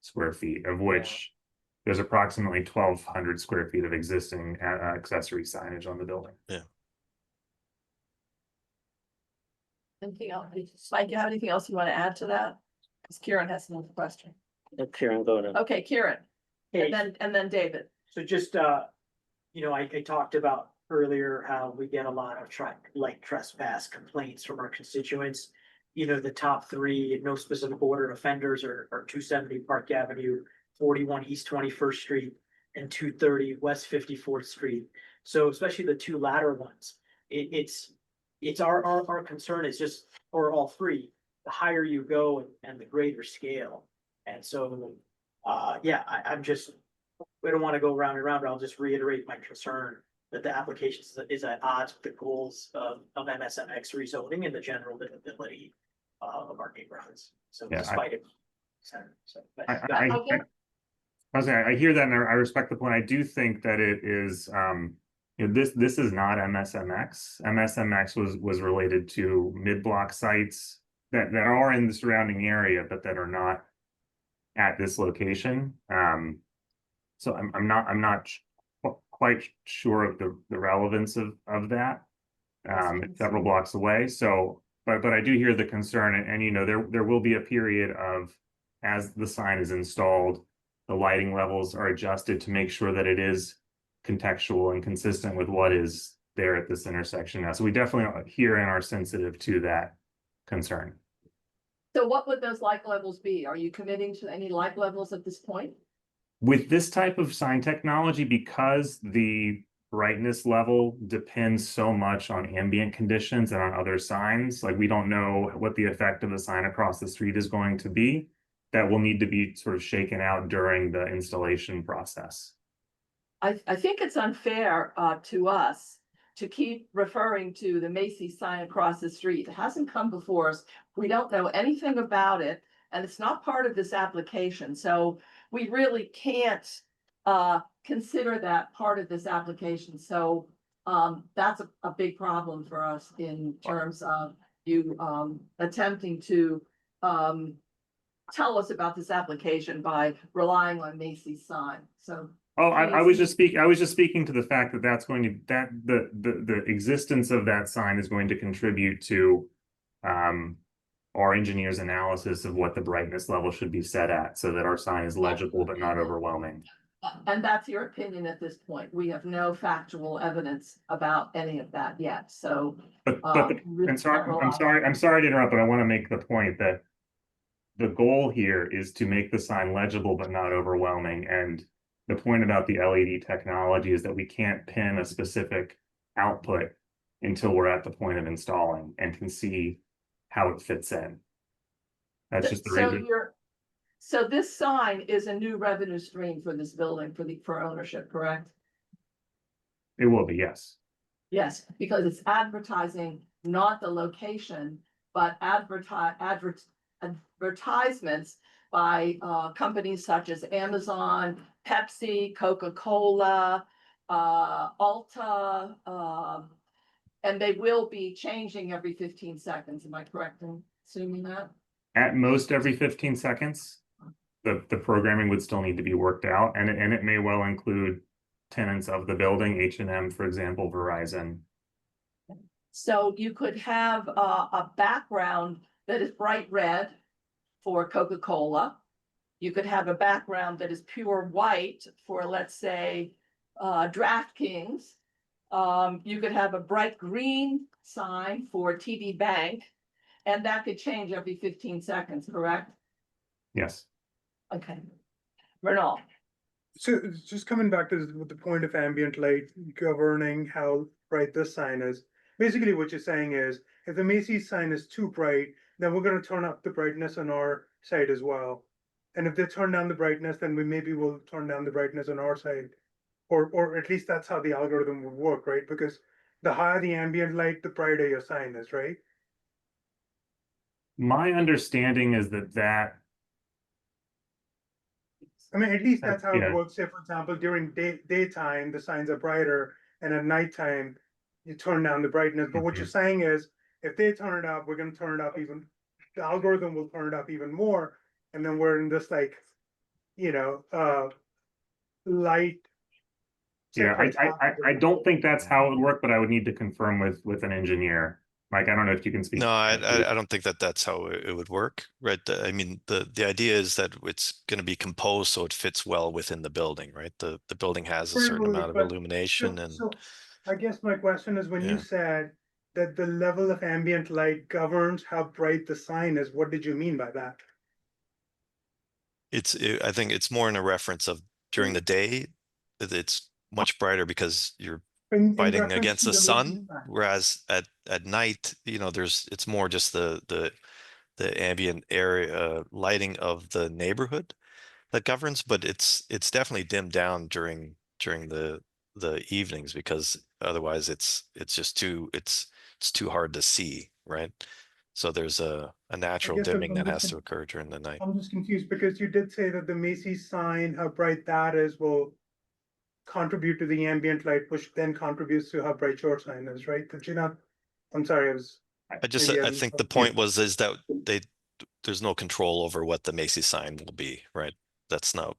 square feet, of which there's approximately 1,200 square feet of existing accessory signage on the building. Yeah. Anything else? Mike, you have anything else you want to add to that? Because Kieran has another question. Kieran, go to. Okay, Kieran, Hey, and then David. so just, I talked about earlier how we get a lot of light trespass complaints from our constituents. The top three, no specific order of offenders, are 270 Park Avenue, 41 East 21st Street, and 230 West 54th Street. So especially the two latter ones, it's our concern is just, or all three, the higher you go and the greater scale. And so, I'm just, we don't want to go round and round, but I'll just reiterate my concern that the application is at odds with the goals of MSMX rezoning and the general livability of our neighborhoods. So Yeah, despite it. I hear that, and I respect the point. I do think that it is, this is not MSMX. MSMX was related to mid-block sites that are in the surrounding area, but that are not at this location. So I'm not quite sure of the relevance of that. It's several blocks away. So, but I do hear the concern, and you know, there will be a period of, as the sign is installed, the lighting levels are adjusted to make sure that it is contextual and consistent with what is there at this intersection now. So we definitely hear and are sensitive to that concern. So what would those light levels be? Are you committing to any light levels at this point? With this type of sign technology, because the brightness level depends so much on ambient conditions and on other signs, like we don't know what the effect of the sign across the street is going to be, that will need to be sort of shaken out during the installation process. I think it's unfair to us to keep referring to the Macy's sign across the street. It hasn't come before us. We don't know anything about it, and it's not part of this application. So we really can't consider that part of this application. So that's a big problem for us in terms of you attempting to tell us about this application by relying on Macy's sign. So Oh, I was just speaking to the fact that that's going to, that the existence of that sign is going to contribute to our engineer's analysis of what the brightness level should be set at, so that our sign is legible but not overwhelming. and that's your opinion at this point. We have no factual evidence about any of that yet, so. I'm sorry to interrupt, but I want to make the point that the goal here is to make the sign legible but not overwhelming. And the point about the LED technology is that we can't pin a specific output until we're at the point of installing and can see how it fits in. That's just the reason. So this sign is a new revenue stream for this building for ownership, correct? It will be, yes. Yes, because it's advertising, not the location, but advertisements by companies such as Amazon, Pepsi, Coca-Cola, Ulta, and they will be changing every 15 seconds. Am I correct in assuming that? At most every 15 seconds, the programming would still need to be worked out, and it may well include tenants of the building, H&M, for example, Verizon. So you could have a background that is bright red for Coca-Cola. You could have a background that is pure white for, let's say, DraftKings. You could have a bright green sign for TD Bank, and that could change every 15 seconds, correct? Yes. Okay. Renal. So just coming back to the point of ambient light governing how bright this sign is. Basically what you're saying is if the Macy's sign is too bright, then we're going to turn up the brightness on our side as well. And if they turn down the brightness, then we will turn down the brightness on our side. Or at least that's how the algorithm would work, right? Because the higher the ambient light, the brighter your sign is, right? My understanding is that I mean, at least that's how yeah. it works. Say, for example, during daytime, the signs are brighter, and at nighttime, you turn down the brightness. But what you're saying is, if they turn it up, we're going to turn it up even. The algorithm will turn it up even more, and then we're in this like, light. Yeah, I don't think that's how it would work, but I would need to confirm with an engineer. Mike, I don't know if you can speak. No, I don't think that that's how it would work, right? I mean, the idea is that it's going to be composed so it fits well within the building, right? The building has a certain amount of illumination and. So I guess my question is, when you Yeah. said that the level of ambient light governs how bright the sign is, what did you mean by that? I think it's more in a reference of during the day, it's much brighter because you're In fighting reference against to the Macy's sun, sign. whereas at night, it's more just the ambient area lighting of the neighborhood that governs, but it's definitely dimmed down during the evenings, because otherwise it's just it's too hard to see, right? So there's a natural guess I'm dimming that just has to occur during the night. I'm just confused because you did say that the Macy's sign, how bright that is, will contribute to the ambient light, which then contributes to how bright your sign is, right? Did you not? I'm sorry, I was maybe I I'm- think the point was is that there's no control over what the Macy's sign will be, right? That's not,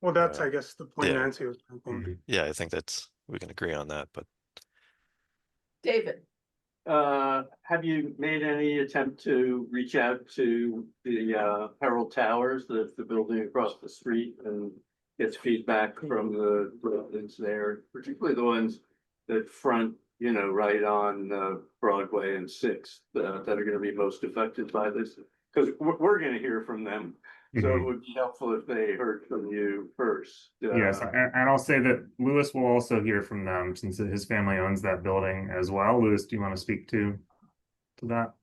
Well, that's, I guess, the point yeah. Nancy was making. yeah, I think we can agree on that, but. David, Have you made any attempt to reach out to the Herald Towers, the building across the street, and get feedback from the residents there, particularly the ones that front, you know, right on Broadway and Sixth, that are gonna be most affected by this? Because we're gonna hear from them, so it would be helpful if they heard from you first. Yes, and I'll say that Lewis will also hear from them since his family owns that building as well. Lewis, do you want to speak to that?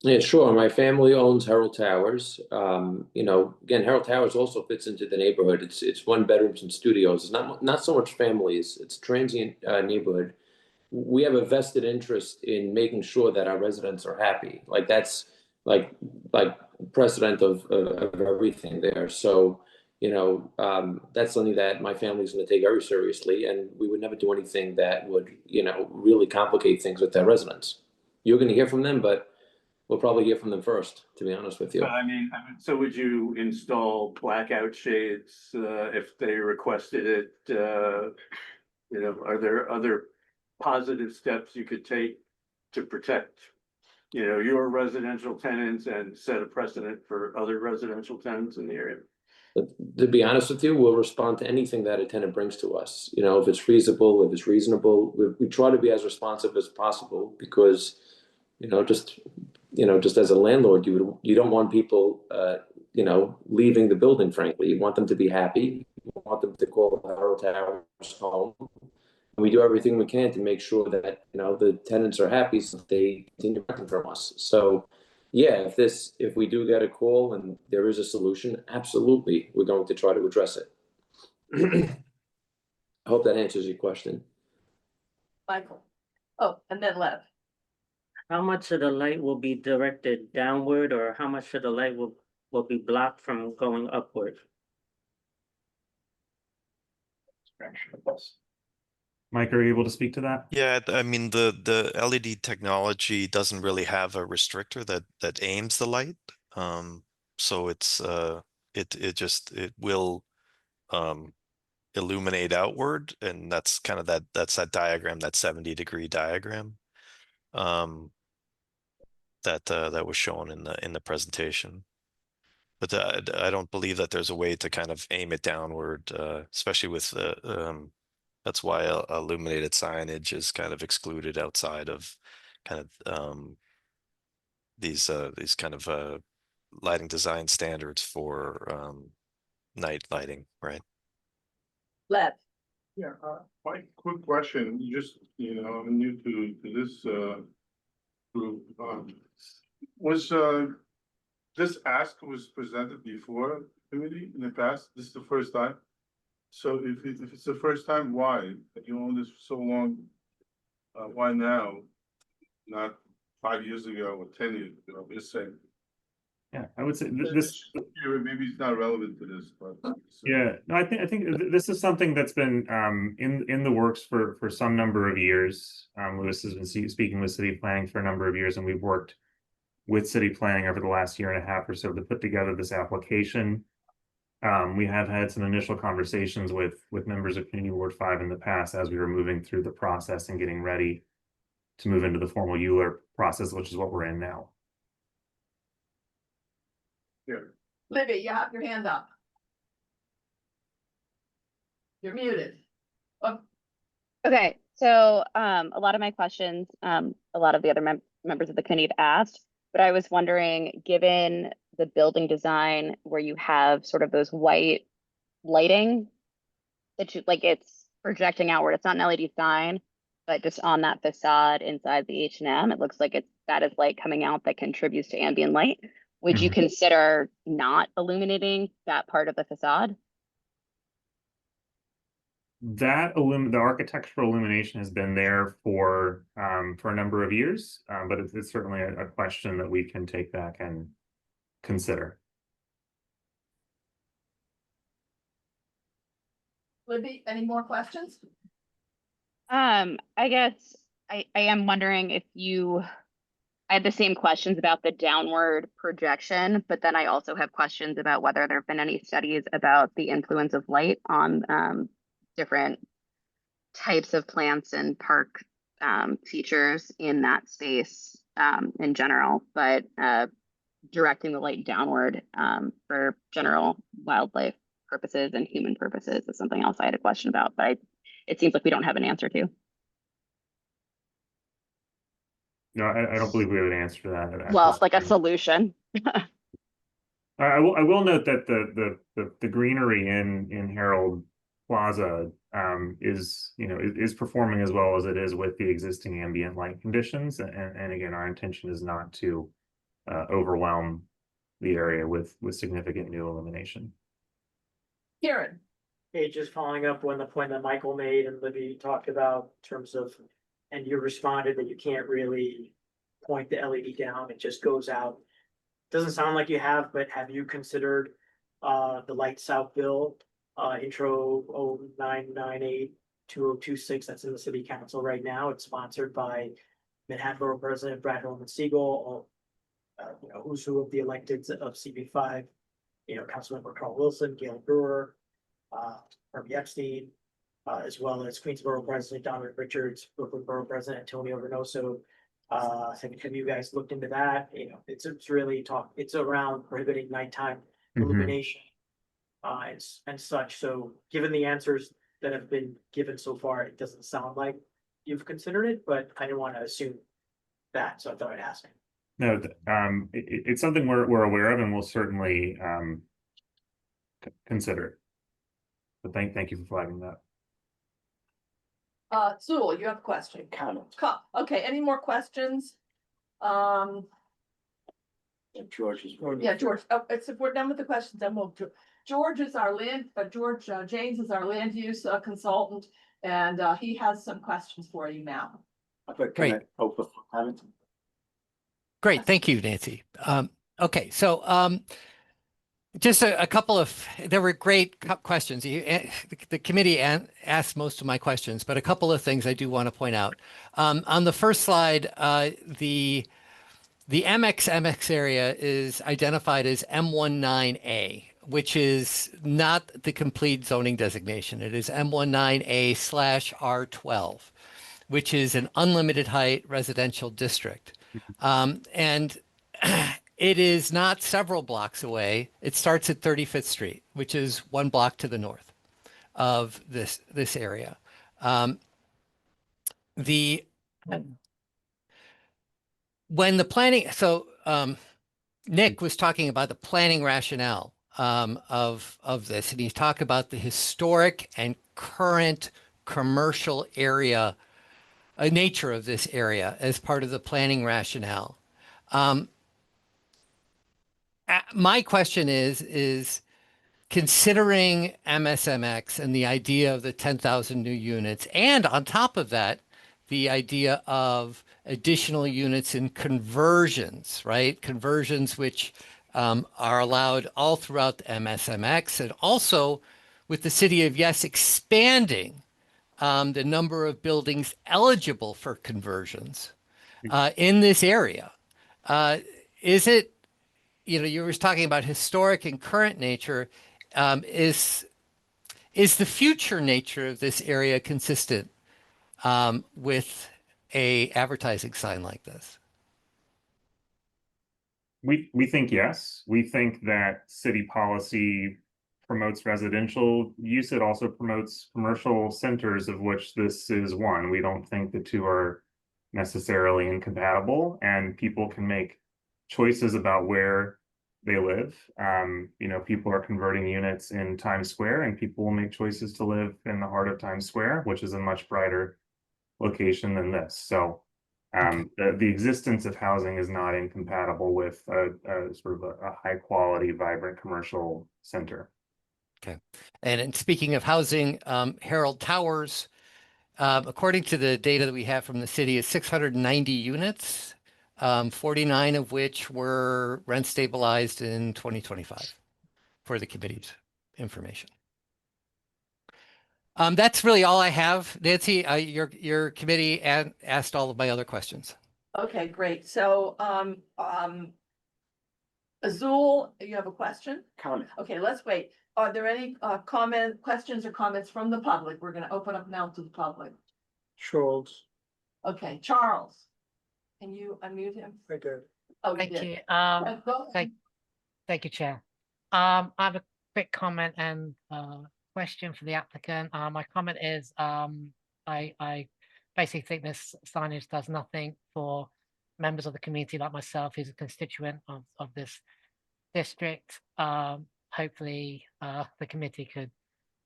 Yeah, sure. My family owns Herald Towers. You know, again, Herald Towers also fits into the neighborhood. It's one bedrooms and studios. It's not so much families. It's transient neighborhood. We have a vested interest in making sure that our residents are happy. Like that's like precedent of everything there. So, you know, that's something that my family's going to take very seriously, and we would never do anything that would, you know, really complicate things with their residents. You're going to hear from them, but we'll probably hear from them first, to be honest with you. But I mean, so would you install blackout shades if they requested it? You know, are there other positive steps you could take to protect, you know, your residential tenants and set a precedent for other residential tenants in the area? But to be honest with you, we'll respond to anything that a tenant brings to us. You know, if it's feasible, if it's reasonable, we try to be as responsive as possible because, you know, just as a landlord, you don't want people, you know, leaving the building. Frankly, you want them to be happy. You want them to call Herald Towers home. And we do everything we can to make sure that, you know, the tenants are happy so they continue renting from us. So, yeah, if we do get a call and there is a solution, absolutely, we're going to try to address it. I hope that answers your question. Michael. Oh, and then Lev. How much of the light will be directed downward, or how much of the light will be blocked from going upward? Mike, are you able to speak to that? Yeah, I mean, the LED technology doesn't really have a restrictor that aims the light. So it's it will illuminate outward, and that's kind of that's that diagram, that 70-degree diagram. That was shown in the presentation. But I don't believe that there's a way to kind of aim it downward, especially with the that's why illuminated signage is kind of excluded outside of kind of these kind of lighting design standards for night lighting, right? Lev. Yeah, quite quick question. You just, you know, I'm new to this group. Was this ask was presented before committee in the past? This is the first time. So if it's the first time, why? You own this for so long. Why now? Not 5 years ago or 10 years ago. I'm just saying. Yeah, I would say this. Maybe it's not relevant to this, but Yeah, no, I think this is something that's been in the works for some number of years. Lewis has been speaking with city planning for a number of years, and we've worked with city planning over the last year and a half or so to put together this application. We have had some initial conversations with members of Community Ward 5 in the past as we were moving through the process and getting ready to move into the formal ULURP process, which is what we're in now. Yeah. Libby, you have your hand up. You're muted. Okay, so a lot of my questions, a lot of the other members of the committee have asked, but I was wondering, given the building design where you have sort of those white lighting that you like, it's projecting outward. It's not an LED sign, but just on that facade inside the H&M, it looks like that is light coming out that contributes to ambient light. Would you consider not illuminating that part of the facade? That the architectural illumination has been there for a number of years, but it's certainly a question that we can take back and consider. Libby, any more questions? I guess I am wondering if I had the same questions about the downward projection, but then I also have questions about whether there have been any studies about the influence of light on different types of plants and park features in that space in general, but directing the light downward for general wildlife purposes and human purposes is something else I had a question about, but it seems like we don't have an answer to. No, I don't believe we have an answer to that. at Well, this like a time. solution. I will note that the greenery in Herald Plaza is performing as well as it is with the existing ambient light conditions. And again, our intention is not to overwhelm the area with significant new illumination. Karen, Hey, just following up on the point that Michael made and Libby talked about in terms of, and you responded that you can't really point the LED down, it just goes out. Doesn't sound like you have, but have you considered the Light South bill, intro 0998-2026 that's in the city council right now? It's sponsored by Manhattan Borough President Brad Holman Siegel, who's who of the electeds of CB5, Councilmember Carl Wilson, Gail Brewer, Herbie Epstein, as well as Queensborough President Dominic Richards, Brooklyn Borough President Antonio Reynoso. Have you guys looked into that? It's really it's around prohibiting nighttime illumination and such. So given the answers that have been given so far, it doesn't sound like you've considered it, but I didn't want to assume that, so I thought I'd ask. No, it's something we're aware of and we'll certainly consider it. But thank you for flagging that. Sewell, you have a question? Comment. Okay, any more questions? George is. Yeah, George, if we're done with the questions, then we'll, James is our land use consultant, and he has some questions for you now. Great. Comment. Great, thank you, Nancy. Okay, so just a couple of, there were great questions. The committee asked most of my questions, but a couple of things I do want to point out. On the first slide, the MX area is identified as M19A, which is not the complete zoning designation. It is M19A/R12, which is an unlimited height residential district. And it is not several blocks away. It starts at 35th Street, which is 1 block to the north of this area. When the planning, so Nick was talking about the planning rationale of this, and he talked about the historic and current commercial area, nature of this area as part of the planning rationale. My question is considering MSMX and the idea of the 10,000 new units, and on top of that, the idea of additional units in conversions, right? Conversions which are allowed all throughout the MSMX, and also with the city of Yes expanding the number of buildings eligible for conversions in this area. Is it, you were talking about historic and current nature. Is the future nature of this area consistent with a advertising sign like this? We think yes. We think that city policy promotes residential use. It also promotes commercial centers, of which this is one. We don't think the two are necessarily incompatible, and people can make choices about where they live. People are converting units in Times Square, and people will make choices to live in the heart of Times Square, which is a much brighter location than this. So the existence of housing is not incompatible with a sort of a high quality, vibrant commercial center. Okay. And speaking of housing, Herald Towers, according to the data that we have from the city, is 690 units, 49 of which were rent stabilized in 2025 for the committee's information. That's really all I have. Nancy, your committee asked all of my other questions. Okay, great. So, Azul, you have a question? Comment. Okay, let's wait. Are there any questions or comments from the public? We're gonna open up now to the public. Charles, Okay, Charles. Can you unmute him? I did. Oh, Thank did. you. Go ahead. Thank you, Chair. I have a quick comment and question for the applicant. My comment is, I basically think this signage does nothing for members of the community like myself, who's a constituent of this district. Hopefully, the committee could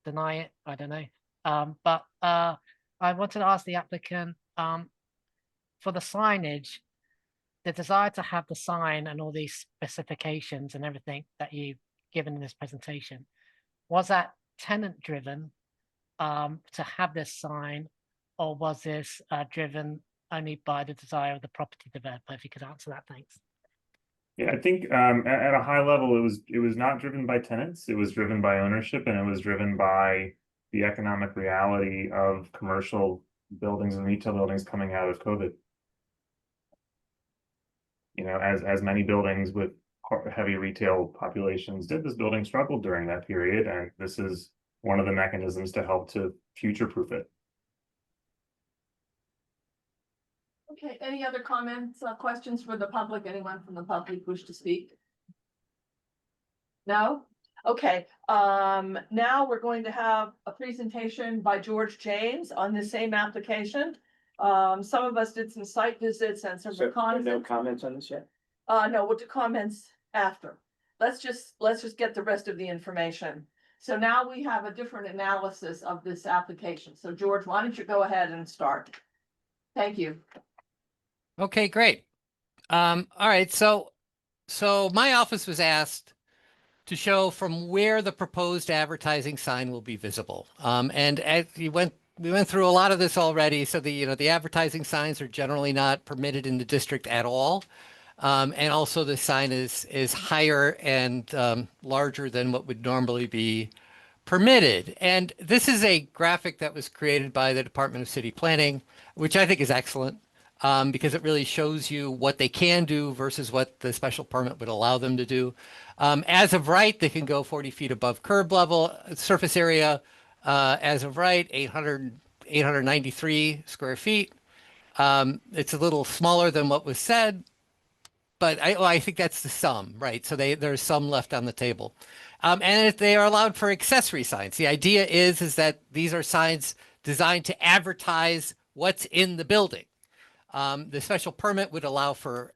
deny it. I don't know. But I wanted to ask the applicant, for the signage, the desire to have the sign and all these specifications and everything that you've given in this presentation, was that tenant driven to have this sign, or was this driven only by the desire of the property developer? If you could answer that, thanks. Yeah, I think at a high level, it was not driven by tenants. It was driven by ownership, and it was driven by the economic reality of commercial buildings and retail buildings coming out of COVID. You know, as many buildings with heavy retail populations did, this building struggled during that period, and this is one of the mechanisms to help to future-proof it. Okay, any other comments, questions for the public? Anyone from the public wish to speak? No? Okay, now we're going to have a presentation by George James on the same application. Some of us did some site visits and some So comments. no comments on this yet? No, we'll do comments after. Let's just get the rest of the information. So now we have a different analysis of this application. So George, why don't you go ahead and start? Thank you. Okay, great. All right, so my office was asked to show from where the proposed advertising sign will be visible. And as we went through a lot of this already. So the advertising signs are generally not permitted in the district at all. And also the sign is higher and larger than what would normally be permitted. And this is a graphic that was created by the Department of City Planning, which I think is excellent. Because it really shows you what they can do versus what the special permit would allow them to do. As of right, they can go 40 feet above curb level. Surface area, as of right, 893 square feet. It's a little smaller than what was said, but I think that's the sum, right? So there's some left on the table. And they are allowed for accessory signs. The idea is that these are signs designed to advertise what's in the building. The special permit would allow for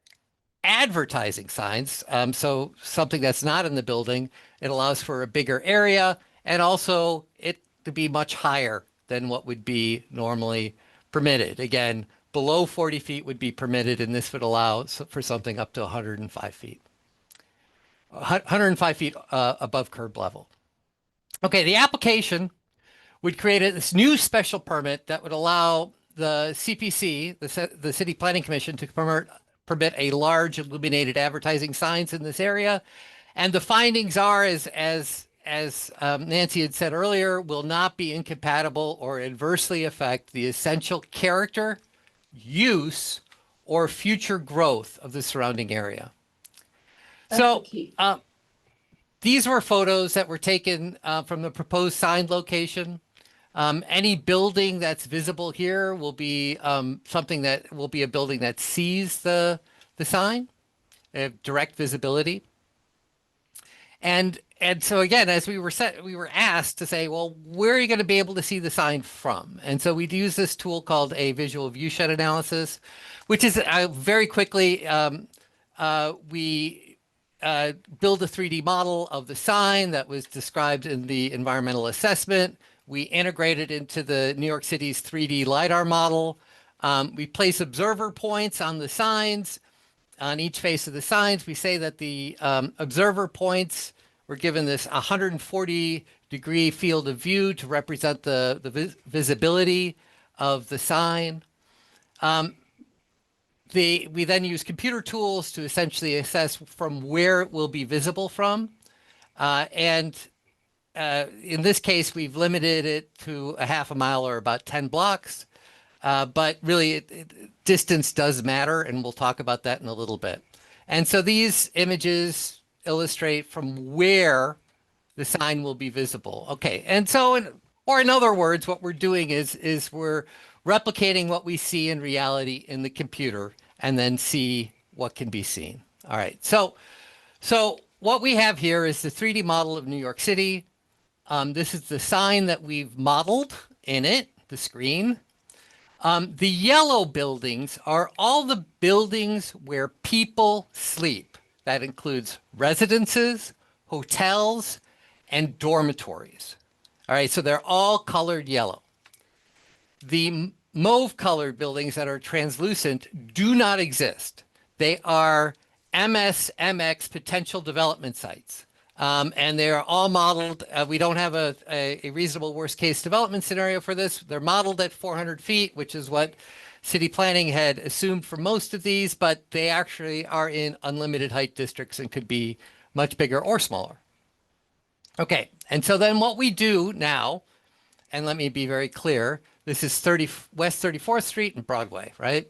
advertising signs. So something that's not in the building, it allows for a bigger area and also it to be much higher than what would be normally permitted. Again, below 40 feet would be permitted, and this would allow for something up to 105 feet. 105 feet above curb level. Okay, the application would create this new special permit that would allow the CPC, the City Planning Commission, to permit a large illuminated advertising signs in this area. And the findings are, as Nancy had said earlier, will not be incompatible or adversely affect the essential character, use, or future growth of the surrounding area. So these were photos that were taken from the proposed sign location. Any building that's visible here will be something that will be a building that sees the sign, direct visibility. And so again, as we were asked to say, well, where are you going to be able to see the sign from? And so we'd use this tool called a visual viewshed analysis, which is very quickly we build a 3D model of the sign that was described in the environmental assessment. We integrate it into the New York City's 3D LiDAR model. We place observer points on the signs, on each face of the signs. We say that the observer points were given this 140-degree field of view to represent the visibility of the sign. We then use computer tools to essentially assess from where it will be visible from. And in this case, we've limited it to a half a mile or about 10 blocks. But really, distance does matter, and we'll talk about that in a little bit. And so these images illustrate from where the sign will be visible. Okay, and so, in other words, what we're doing is we're replicating what we see in reality in the computer and then see what can be seen. All right, so what we have here is the 3D model of New York City. This is the sign that we've modeled in it, the screen. The yellow buildings are all the buildings where people sleep. That includes residences, hotels, and dormitories. All right, so they're all colored yellow. The mauve colored buildings that are translucent do not exist. They are MSMX potential development sites. And they're all modeled. We don't have a reasonable worst case development scenario for this. They're modeled at 400 feet, which is what city planning had assumed for most of these, but they actually are in unlimited height districts and could be much bigger or smaller. Okay, and so then what we do now, and let me be very clear, this is West 34th Street and Broadway, right?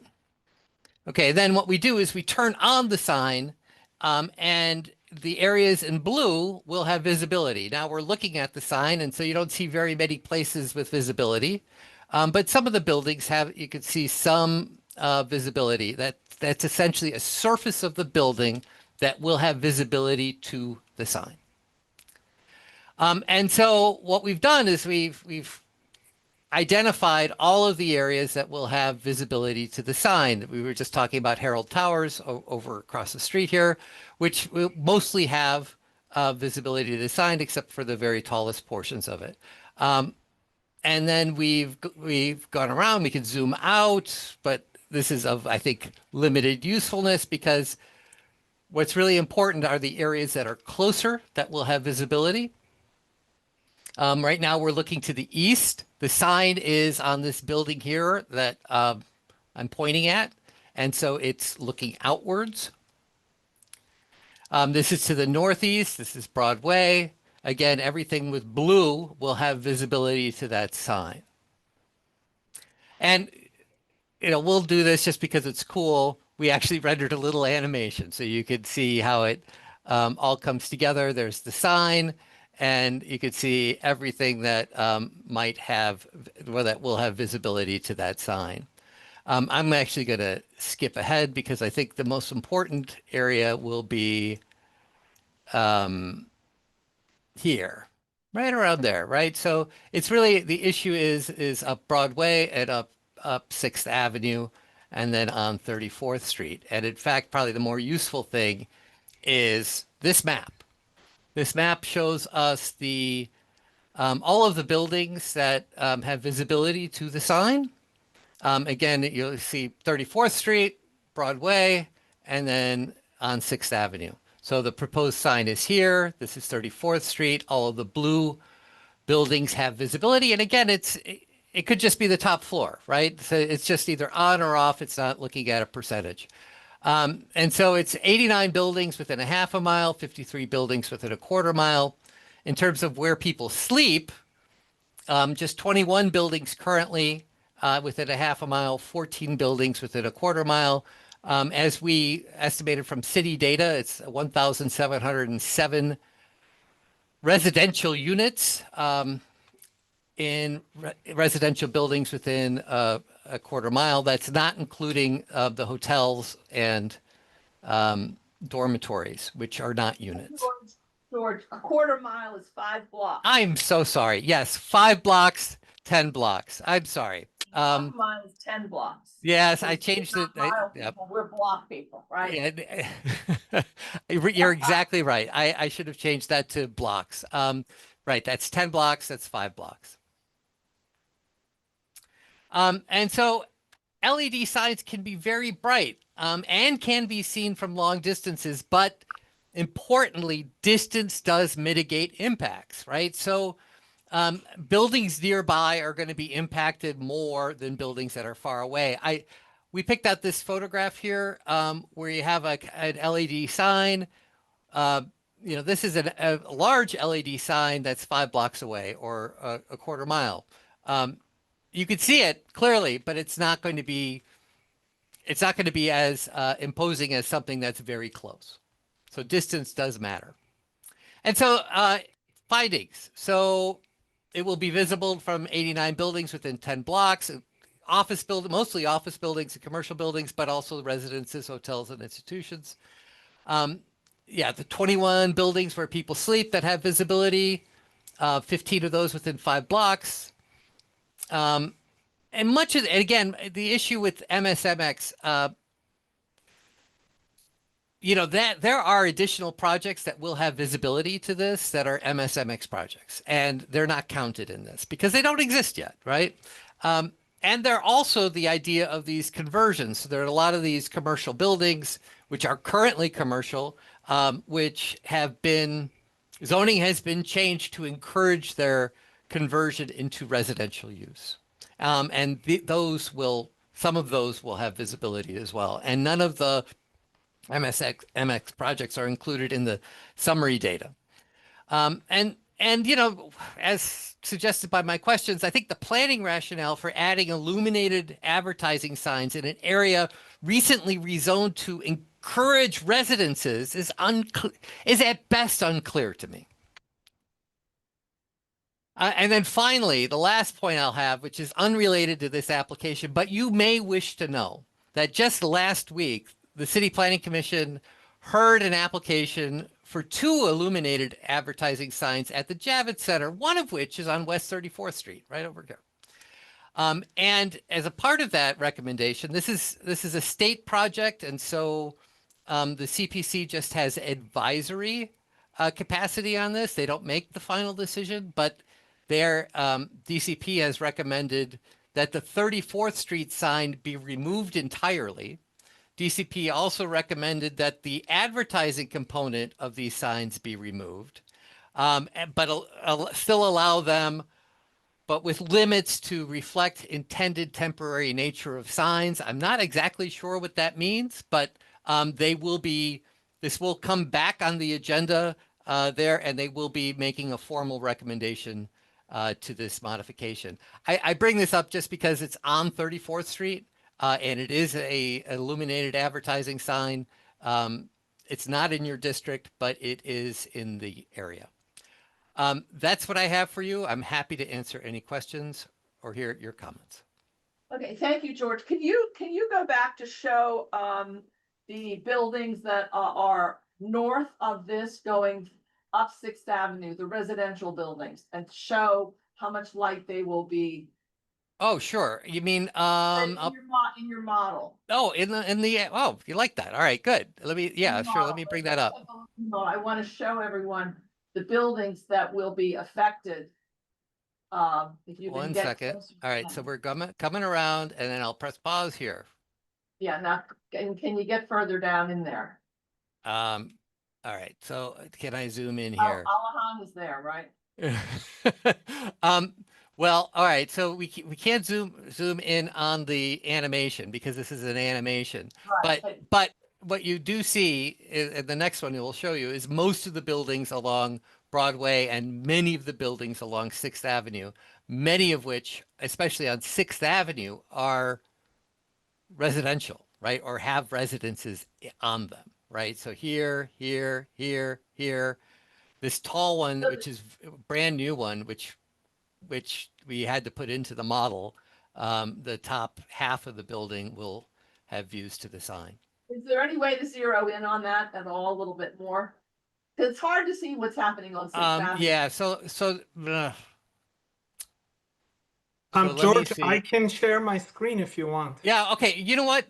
Okay, then what we do is we turn on the sign, and the areas in blue will have visibility. Now we're looking at the sign, and so you don't see very many places with visibility. But some of the buildings you can see some visibility. That's essentially a surface of the building that will have visibility to the sign. And so what we've done is we've identified all of the areas that will have visibility to the sign. We were just talking about Herald Towers over across the street here, which will mostly have visibility to the sign, except for the very tallest portions of it. And then we've gone around, we can zoom out, but this is of, I think, limited usefulness because what's really important are the areas that are closer that will have visibility. Right now we're looking to the east. The sign is on this building here that I'm pointing at, and so it's looking outwards. This is to the northeast. This is Broadway. Again, everything with blue will have visibility to that sign. And we'll do this just because it's cool. We actually rendered a little animation so you could see how it all comes together. There's the sign, and you could see everything that might have, well, that will have visibility to that sign. I'm actually going to skip ahead because I think the most important area will be here, right around there, right? So it's really, the issue is up Broadway and up 6th Avenue and then on 34th Street. And in fact, probably the more useful thing is this map. This map shows us the all of the buildings that have visibility to the sign. Again, you'll see 34th Street, Broadway, and then on 6th Avenue. So the proposed sign is here. This is 34th Street. All of the blue buildings have visibility. And again, it could just be the top floor, right? So it's just either on or off. It's not looking at a percentage. And so it's 89 buildings within a half a mile, 53 buildings within a quarter mile. In terms of where people sleep, just 21 buildings currently within a half a mile, 14 buildings within a quarter mile. As we estimated from city data, it's 1,707 residential units in residential buildings within a quarter mile. That's not including the hotels and dormitories, which are not units. George, a quarter mile is 5 blocks. I'm so sorry. Yes, 5 blocks, 10 blocks. I'm sorry. Half mile is 10 blocks. Yes, I changed it. Mile Yep. people, we're block people, right? Yeah, you're exactly right. I should have changed that to blocks. Right, that's 10 blocks, that's 5 blocks. And so LED signs can be very bright and can be seen from long distances, but importantly, distance does mitigate impacts, right? So buildings nearby are going to be impacted more than buildings that are far away. We picked out this photograph here where you have an LED sign you know, this is a large LED sign that's 5 blocks away or a quarter mile. You could see it clearly, but it's not going to be as imposing as something that's very close. So distance does matter. And so findings. So it will be visible from 89 buildings within 10 blocks, mostly office buildings and commercial buildings, but also residences, hotels, and institutions. Yeah, the 21 buildings where people sleep that have visibility, 15 of those within 5 blocks. And again, the issue with MSMX, you know, that there are additional projects that will have visibility to this that are MSMX projects, and they're not counted in this because they don't exist yet, right? And they're also the idea of these conversions. So there are a lot of these commercial buildings, which are currently commercial, which have been, zoning has been changed to encourage their conversion into residential use. And some of those will have visibility as well. And none of the MX projects are included in the summary data. And you know, as suggested by my questions, I think the planning rationale for adding illuminated advertising signs in an area recently rezoned to encourage residences is at best unclear to me. And then finally, the last point I'll have, which is unrelated to this application, but you may wish to know that just last week, the City Planning Commission heard an application for 2 illuminated advertising signs at the Javits Center, one of which is on West 34th Street, right over here. And as a part of that recommendation, this is a state project, and so the CPC just has advisory capacity on this. They don't make the final decision, but their DCP has recommended that the 34th Street sign be removed entirely. DCP also recommended that the advertising component of these signs be removed, but still allow them, but with limits to reflect intended temporary nature of signs. I'm not exactly sure what that means, but this will come back on the agenda there, and they will be making a formal recommendation to this modification. I bring this up just because it's on 34th Street. And it is a illuminated advertising sign. It's not in your district, but it is in the area. That's what I have for you. I'm happy to answer any questions or hear your comments. Okay, thank you, George. Can you go back to show the buildings that are north of this going up 6th Avenue, the residential buildings, and show how much light they will be? Oh, sure. You mean in your model? Oh, oh, you like that? All right, good. Let me bring that up. I want to show everyone the buildings that will be affected. If you can One get second. closer. All right, so we're coming around, and then I'll press pause here. Yeah, now can you get further down in there? All right, so can I zoom in here? Alahan is there, right? Well, all right, so we can't zoom in on the animation because this is an animation. Right. But what you do see in the next one it will show you is most of the buildings along Broadway and many of the buildings along 6th Avenue, many of which, especially on 6th Avenue, are residential, right? Or have residences on them, right? So here, here, here, here. This tall one, which is a brand new one, which we had to put into the model, the top half of the building will have views to the sign. Is there any way to zero in on that at all a little bit more? Because it's hard to see what's happening on 6th Avenue. Yeah, George, I can share my screen if you want. Yeah, okay. You know what?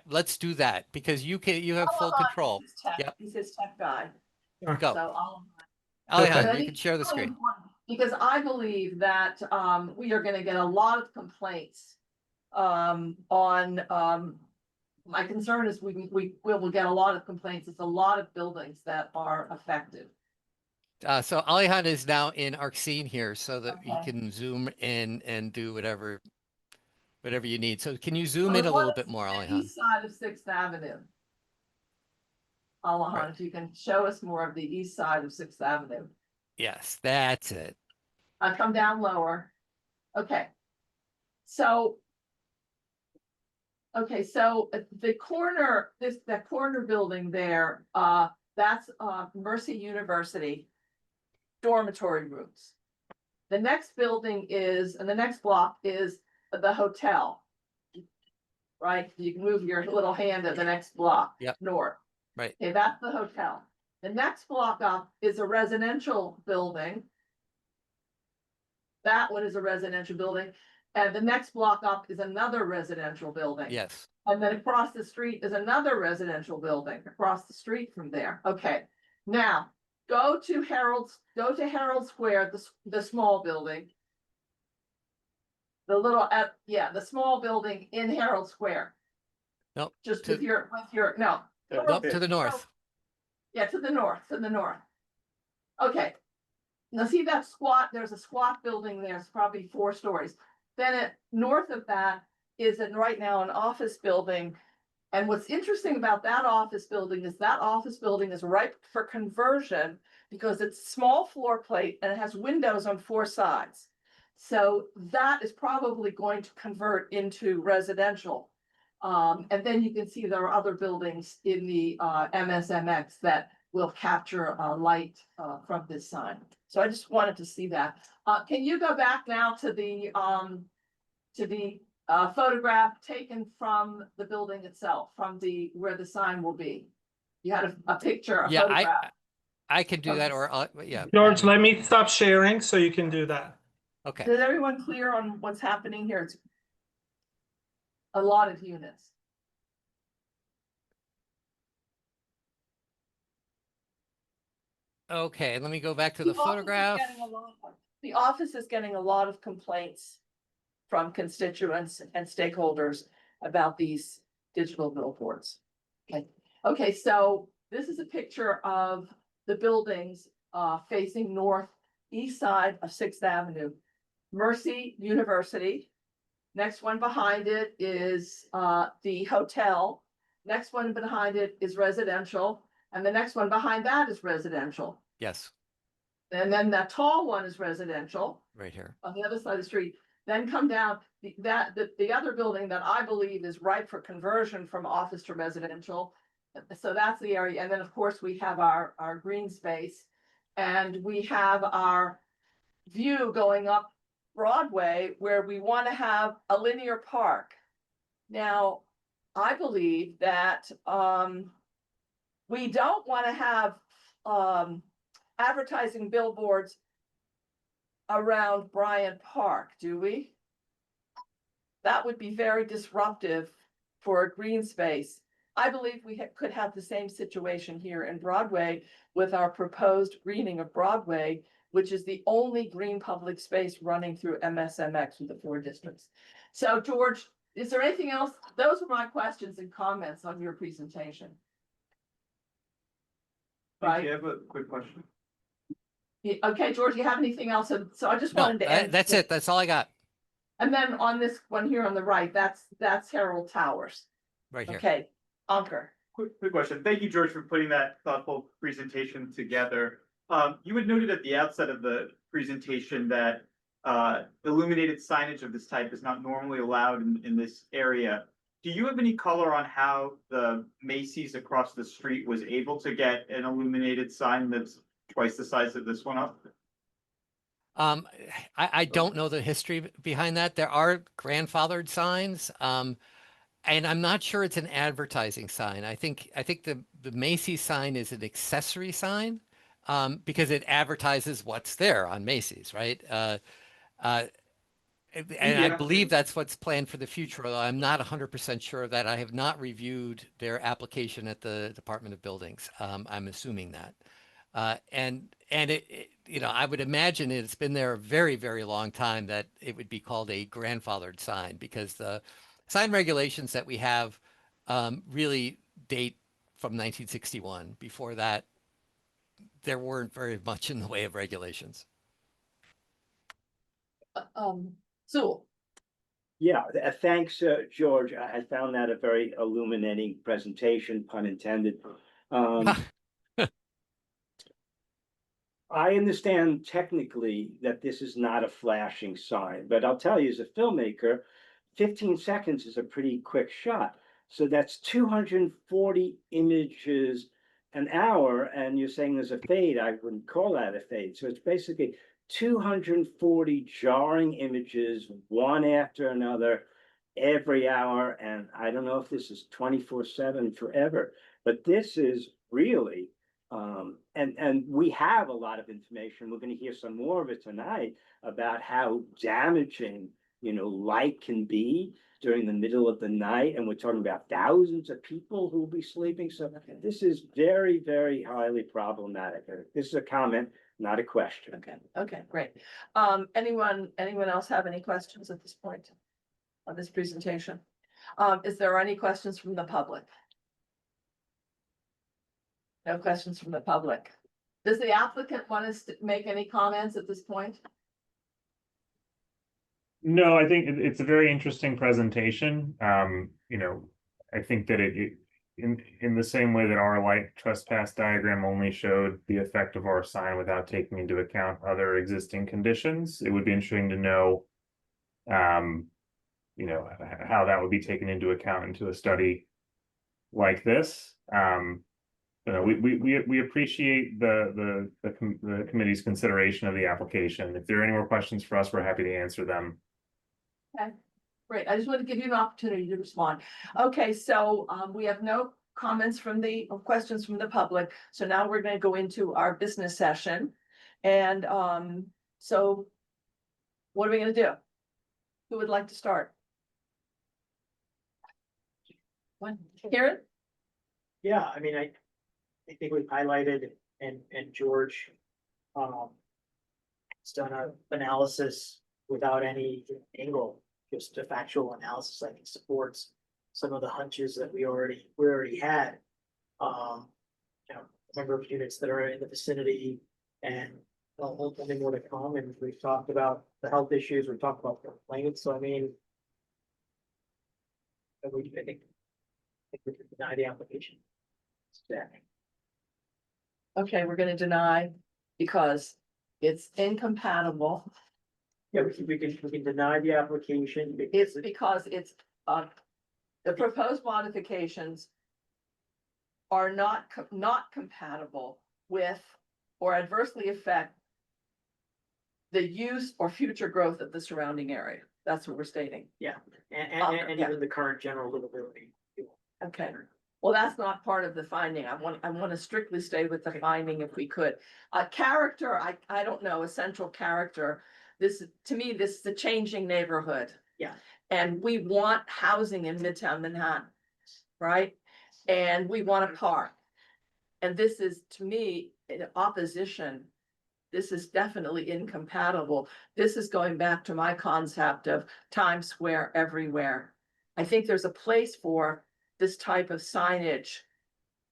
Let's do that because you have full control. Yep. He's his tech guy. Go. So Alejandro, you can share the screen. Because I believe that we are going to get a lot of complaints on my concern is we will get a lot of complaints. It's a lot of buildings that are affected. So Alejandro is now in ArcScene here so that he can zoom in and do whatever you need. So can you zoom in a little bit more, Alejandro? East side of 6th Avenue. Alahan, if you can show us more of the east side of Sixth Avenue. Yes, that's it. Come down lower. Okay. So. Okay, so the corner, that corner building there, that's Mercy University dormitory rooms. The next building is, and the next block is the hotel. Right, you can move your little hand at the next block. Yep. North. Right. Okay, that's the hotel. The next block up is a residential building. That one is a residential building, and the next block up is another residential building. Yes. And then across the street is another residential building across the street from there. Okay, now go to Herald Square, the small building. The little, the small building in Herald Square. Nope. Just with your, no. Nope, to the north. Yeah, to the north. Okay. Now see that squat, there's a squat building there, it's probably 4 stories. Then north of that is right now an office building. And what's interesting about that office building is ripe for conversion because it's small floor plate and it has windows on 4 sides. So that is probably going to convert into residential. And then you can see there are other buildings in the MSMX that will capture light from this sign. So I just wanted to see that. Can you go back now to the photograph taken from the building itself, from where the sign will be? You had a picture, a Yeah, photograph. I can do that, or yeah. George, let me stop sharing so you can do that. Okay. Is everyone clear on what's happening here? It's a lot of units. Okay, let me go back to the photograph. The office is getting a lot of complaints from constituents and stakeholders about these digital billboards. Okay, so this is a picture of the buildings facing northeast side of 6th Avenue. Mercy University. Next one behind it is the hotel. Next one behind it is residential. And the next one behind that is residential. Yes. And then that tall one is residential Right here. on the other side of the street. Then come down, the other building that I believe is ripe for conversion from office to residential. So that's the area. And then, of course, we have our green space. And we have our view going up Broadway where we want to have a linear park. Now, I believe that we don't want to have advertising billboards around Bryant Park, do we? That would be very disruptive for a green space. I believe we could have the same situation here in Broadway with our proposed greening of Broadway, which is the only green public space running through MSMX with the 4 districts. So George, is there anything else? Those are my questions and comments on your presentation. Right. I have a quick question. Okay, George, you have anything else? So I just No, wanted to end. that's it. That's all I got. And then on this one here on the right, that's Herald Towers. Right here. Okay, Ankur. Quick question. Thank you, George, for putting that thoughtful presentation together. You had noted at the outset of the presentation that illuminated signage of this type is not normally allowed in this area. Do you have any color on how the Macy's across the street was able to get an illuminated sign that's twice the size of this one up? I don't know the history behind that. There are grandfathered signs, and I'm not sure it's an advertising sign. I think the Macy's sign is an accessory sign, because it advertises what's there on Macy's, right? And I believe that's what's planned for the future, although I'm not 100% sure of that. I have not reviewed their application at the Department of Buildings. I'm assuming that. And it, I would imagine it's been there a very, very long time that it would be called a grandfathered sign, because the sign regulations that we have really date from 1961. Before that, there weren't very much in the way of regulations. So. Yeah, thanks, George. I found that a very illuminating presentation, pun intended. I understand technically that this is not a flashing sign, but I'll tell you, as a filmmaker, 15 seconds is a pretty quick shot. So that's 240 images an hour, and you're saying there's a fade. I wouldn't call that a fade. So it's basically 240 jarring images, one after another, every hour. And I don't know if this is 24/7 forever, but this is really, and we have a lot of information. We're going to hear some more of it tonight about how damaging, light can be during the middle of the night. And we're talking about thousands of people who will be sleeping. So this is very, very highly problematic. This is a comment, not a question. Okay, great. Anyone else have any questions at this point on this presentation? Is there any questions from the public? No questions from the public. Does the applicant want us to make any comments at this point? No, I think it's a very interesting presentation. I think that in the same way that our light trespass diagram only showed the effect of our sign without taking into account other existing conditions, it would be interesting to know, how that would be taken into account into a study like this. We appreciate the committee's consideration of the application. If there are any more questions for us, we're happy to answer them. Okay, great. I just want to give you an opportunity to respond. Okay, so we have no comments or questions from the public. So now we're going to go into our business session. And so what are we going to do? Who would like to start? Karen? Yeah, I mean, I think we've highlighted and George has done an analysis without any angle, just a factual analysis. I think supports some of the hunches that we already had. Number of units that are in the vicinity and only more to come. And we've talked about the health issues. We've talked about complaints. So I mean, I think we can deny the application. Okay, we're gonna deny because it's incompatible. Yeah, we can deny the application. It's because it's, the proposed modifications are not compatible with or adversely affect the use or future growth of the surrounding area. That's what we're stating. Yeah, and even the current general livability. Okay, well, that's not part of the finding. I want to strictly stay with the finding if we could. Character, I don't know, essential character. To me, this is a changing neighborhood. Yeah. And we want housing in Midtown Manhattan, right? And we want a park. And this is, to me, in opposition. This is definitely incompatible. This is going back to my concept of Times Square everywhere. I think there's a place for this type of signage.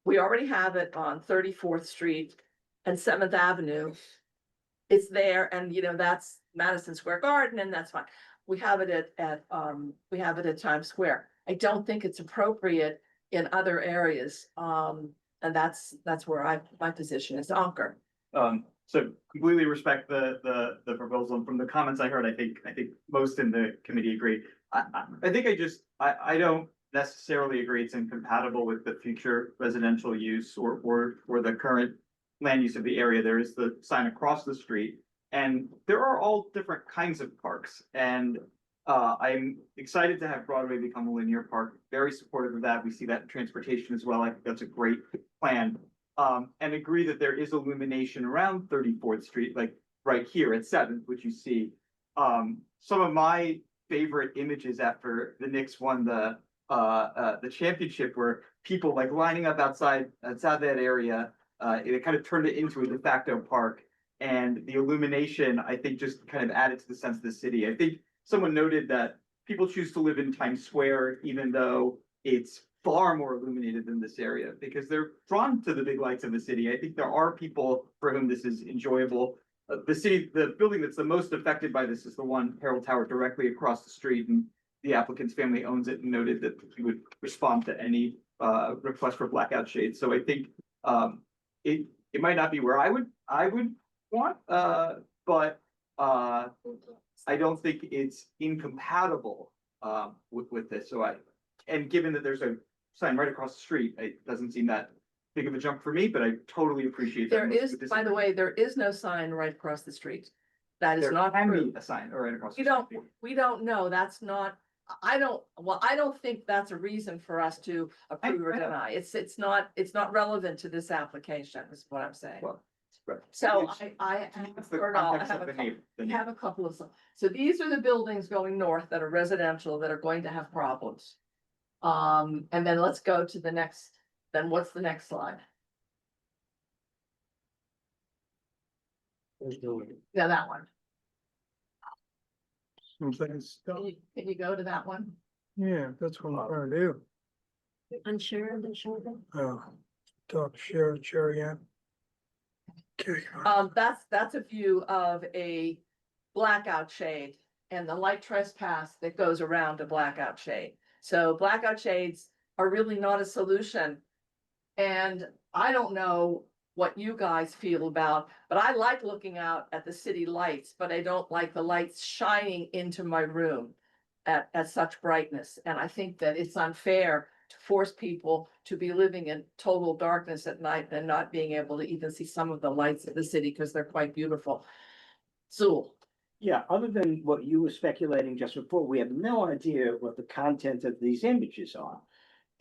We already have it on 34th Street and 7th Avenue. It's there, and that's Madison Square Garden, and that's fine. We have it at Times Square. I don't think it's appropriate in other areas. And that's where my position is. Ankur. So completely respect the proposal, and from the comments I heard, I think most in the committee agree. I think I don't necessarily agree it's incompatible with the future residential use or the current land use of the area. There is the sign across the street, and there are all different kinds of parks. And I'm excited to have Broadway become a linear park. Very supportive of that. We see that in transportation as well. I think that's a great plan. And agree that there is illumination around 34th Street, like right here at 7th, which you see. Some of my favorite images after the Knicks won the championship were people like lining up outside that area. It kind of turned it into a de facto park, and the illumination, I think, just kind of added to the sense of the city. I think someone noted that people choose to live in Times Square, even though it's far more illuminated than this area, because they're drawn to the big lights of the city. I think there are people for whom this is enjoyable. The building that's the most affected by this is the one, Herald Tower, directly across the street, and the applicant's family owns it and noted that he would respond to any request for blackout shades. So I think It might not be where I would want, but, I don't think it's incompatible, with this, and given that there's a sign right across the street, it doesn't seem that big of a jump for me, but I totally appreciate that. There is, by the way, there is no sign right across the street. That is There not can true. be a sign right across the We don't, street. we don't know. That's not, I don't think that's a reason for us to approve or I know. deny. It's not relevant to this application, is what I'm saying. Well, right. So It's- I It's the or no, I context have of a the couple, neighbor. I have a couple of, so these are the buildings going north that are residential that are going to have problems. And then let's go to the next, then what's the next slide? Yeah, that one. Can you go to that one? Yeah, that's what I'm trying to do. Unsure. Oh, talk, share again. Okay. That's a view of a blackout shade and the light trespass that goes around a blackout shade. So blackout shades are really not a solution. And I don't know what you guys feel about, but I like looking out at the city lights, but I don't like the lights shining into my room at such brightness. And I think that it's unfair to force people to be living in total darkness at night and not being able to even see some of the lights of the city because they're quite beautiful. Zool. Yeah, other than what you were speculating just before, we have no idea what the content of these images are.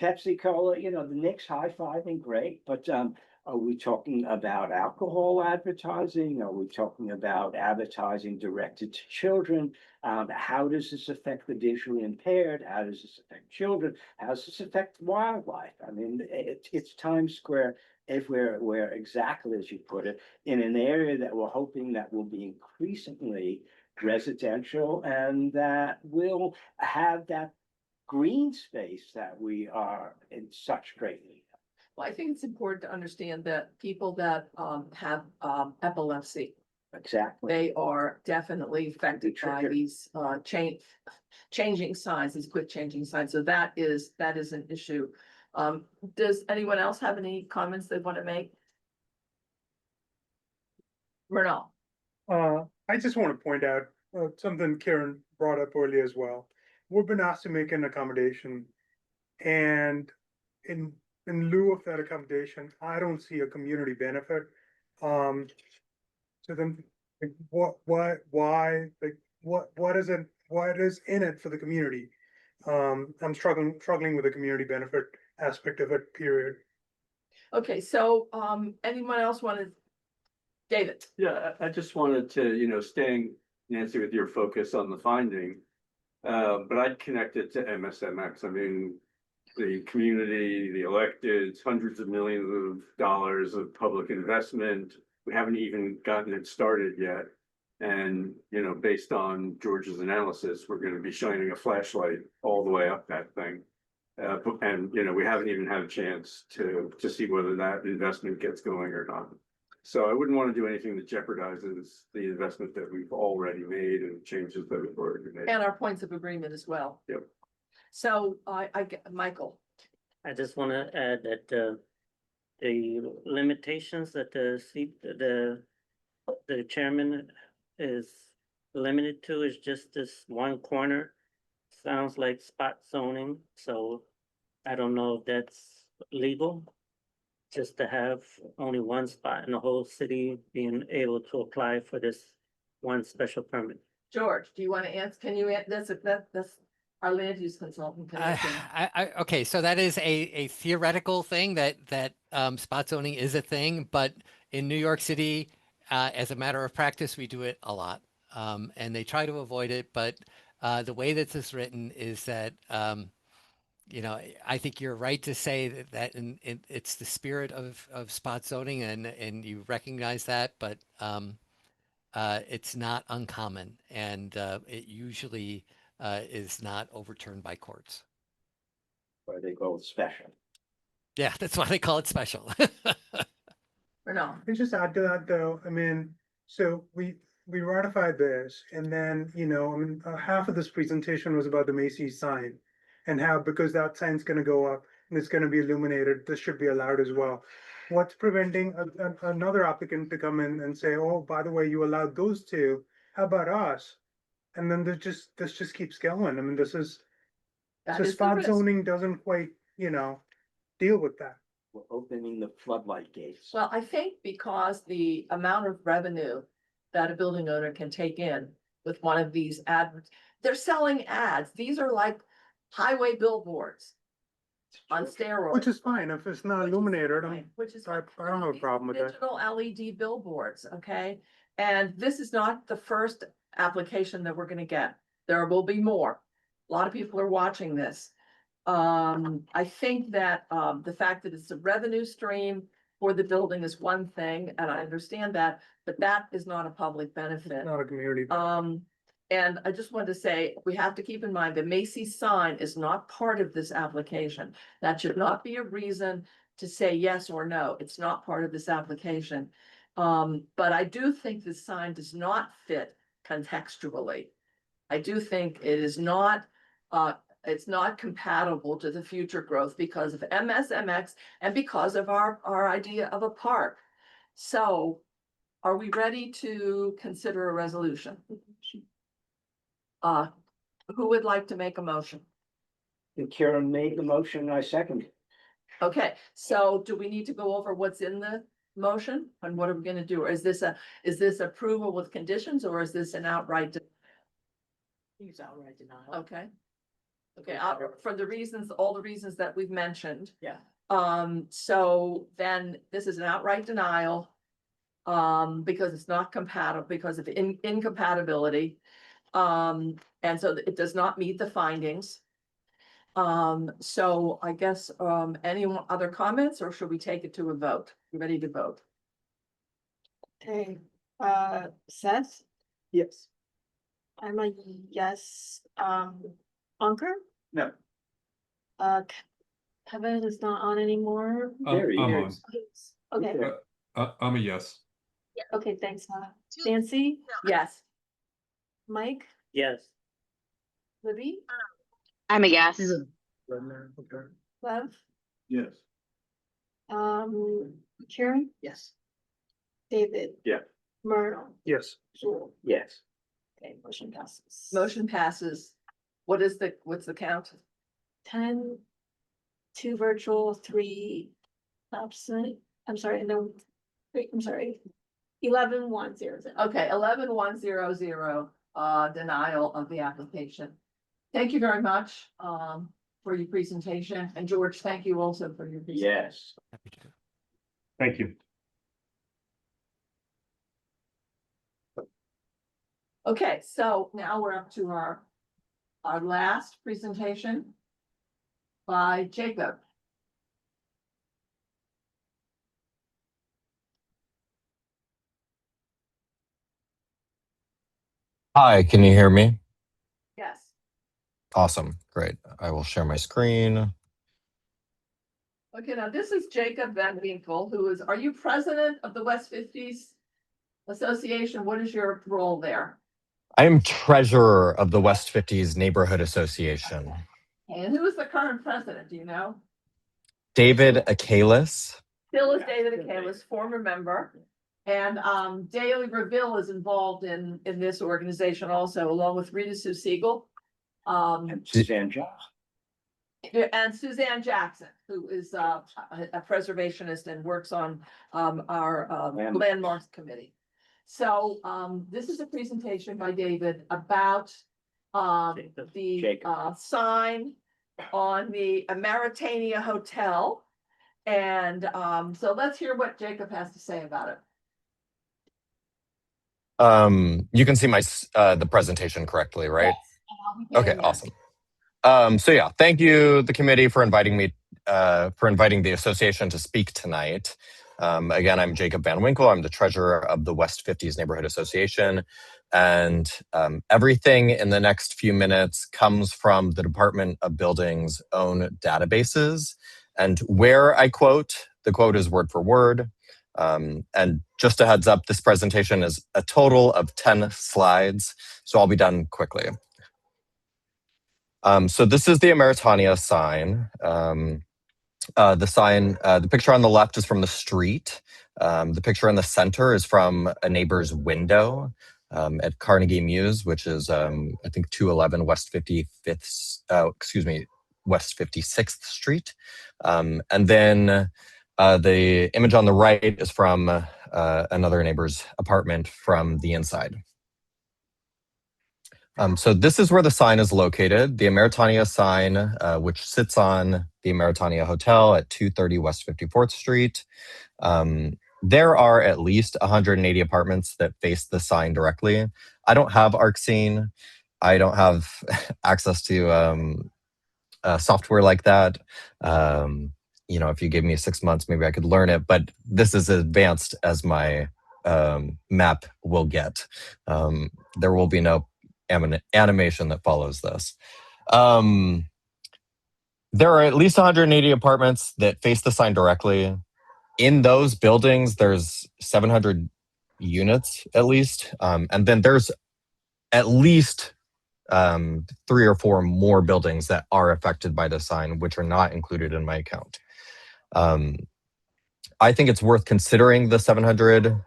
Pepsi Cola, the Knicks high-fiving, great, but are we talking about alcohol advertising? Are we talking about advertising directed to children? How does this affect the visually impaired? How does this affect children? How does this affect wildlife? I mean, it's Times Square everywhere, where exactly as you put it, in an area that we're hoping that will be increasingly residential and that will have that green space that we are in such great need. Well, I think it's important to understand that people that have epilepsy, Exactly. they are definitely affected by triggered. these changing signs, these quick changing signs. So that is an issue. Does anyone else have any comments they want to make? Murnau. I just want to point out something Karen brought up earlier as well. We've been asked to make an accommodation, and in lieu of that accommodation, I don't see a community benefit. So then, like, why, like, what is it? What is in it for the community? I'm struggling with the community benefit aspect of it, period. Okay, so anyone else want to? David. Yeah, I just wanted to, staying, Nancy, with your focus on the finding. But I'd connect it to MSMX. I mean, the community, the electeds, hundreds of millions of dollars of public investment. We haven't even gotten it started yet. And, based on George's analysis, we're going to be shining a flashlight all the way up that thing. And, we haven't even had a chance to see whether that investment gets going or not. So I wouldn't want to do anything that jeopardizes the investment that we've already made and changes that we've already made. And our points of agreement as well. Yep. So Michael. I just want to add that the limitations that the chairman is limited to is just this one corner. Sounds like spot zoning, so I don't know if that's legal. Just to have only one spot in the whole city being able to apply for this one special permit. George, do you want to answer? Can you, that's our land use consultant. Can answer. Okay, so that is a theoretical thing that spot zoning is a thing, but in New York City, as a matter of practice, we do it a lot. And they try to avoid it, but the way that this is written is that I think you're right to say that it's the spirit of spot zoning and you recognize that, but it's not uncommon and it usually is not overturned by courts. Where they go special. Yeah, that's why they call it special. Or no? Can I just add to that though? I mean, so we ratified this and then, half of this presentation was about the Macy's sign. And how, because that sign's gonna go up and it's gonna be illuminated, this should be allowed as well. what's preventing another applicant to come in and say, oh, by the way, you allowed those two, how about us? And then this just keeps going. I mean, That so is the spot risk. zoning doesn't quite, deal with that. We're opening the floodlight gates. Well, I think because the amount of revenue that a building owner can take in with one of these they're selling ads. These are like highway billboards on steroids. Which is fine, if it's not illuminated, Which is I don't have a problem with that. digital LED billboards, okay? And this is not the first application that we're gonna get. There will be more. A lot of people are watching this. I think that, the fact that it's a revenue stream for the building is one thing, and I understand that, but that is not a public benefit. Not a community. And I just wanted to say, we have to keep in mind the Macy's sign is not part of this application. That should not be a reason to say yes or no. It's not part of this application. But I do think the sign does not fit contextually. I do think it is not, it's not compatible to the future growth because of MSMX and because of our idea of a park. So are we ready to consider a resolution? Who would like to make a motion? And Karen made the motion, I second it. Okay, so do we need to go over what's in the motion and what are we gonna do? Is this approval with conditions or is this an outright? It's outright denial. Okay. Okay, for the reasons, all the reasons that we've mentioned. Yeah. So then this is an outright denial. Because it's not compatible, because of incompatibility. And so it does not meet the findings. So I guess, any other comments or should we take it to a vote? You ready to vote? Okay, Seth, Yes. I'm a yes, Ankur, No. Kevin is not on anymore. There he I'm is. Okay, I'm a yes. okay, thanks, Nancy, Yes. Mike, Yes. Libby, I'm a yes. Lev, Yes. Karen, Yes. David. Yeah. Myrtle, Yes. Jewel. Yes. Okay, motion passes. Motion passes. What's the count? 10, 2 virtual, 3 absent. I'm sorry, no, wait, I'm sorry. 11-1-0-0. Okay, 11-1-0-0, denial of the application. Thank you very much, for your presentation. And George, thank you also for your presentation. Yes. Thank you. Okay, so now we're up to our last presentation by Jacob. Hi, can you hear me? Yes. Awesome, great. I will share my screen. Okay, now this is Jacob Van Winkle, are you president of the West 50s Association? What is your role there? I am treasurer of the West 50s Neighborhood Association. And who is the current president, do you know? David Akalis. Still is David Akalis, former member. And Daily Reville is involved in this organization also, along with Rita Sue Siegel. And Suzanne Jackson. And Suzanne Jackson, who is a preservationist and works on our landmarks committee. So this is a presentation by David about the sign on the Ameritania Hotel. And so let's hear what Jacob has to say about it. You can see the presentation correctly, right? Yes. Okay, awesome. So yeah, thank you, the committee, for inviting me, for inviting the association to speak tonight. Again, I'm Jacob Van Winkle. I'm the treasurer of the West 50s Neighborhood Association. And everything in the next few minutes comes from the Department of Building's own databases. And where I quote, the quote is word for word. And just a heads up, this presentation is a total of 10 slides, so I'll be done quickly. So this is the Ameritania sign. the sign, the picture on the left is from the street. The picture in the center is from a neighbor's window at Carnegie Mews, which is, I think, 211 West 55th, West 56th Street. And then the image on the right is from another neighbor's apartment from the inside. So this is where the sign is located, the Ameritania sign, which sits on the Ameritania Hotel at 230 West 54th Street. There are at least 180 apartments that face the sign directly. I don't have ArcScene. I don't have access to software like that. If you gave me 6 months, maybe I could learn it, but this is as advanced as my map will get. There will be no animation that follows this. There are at least 180 apartments that face the sign directly. In those buildings, there's 700 units at least. And then there's at least 3 or 4 more buildings that are affected by the sign, which are not included in my count. I think it's worth considering the 700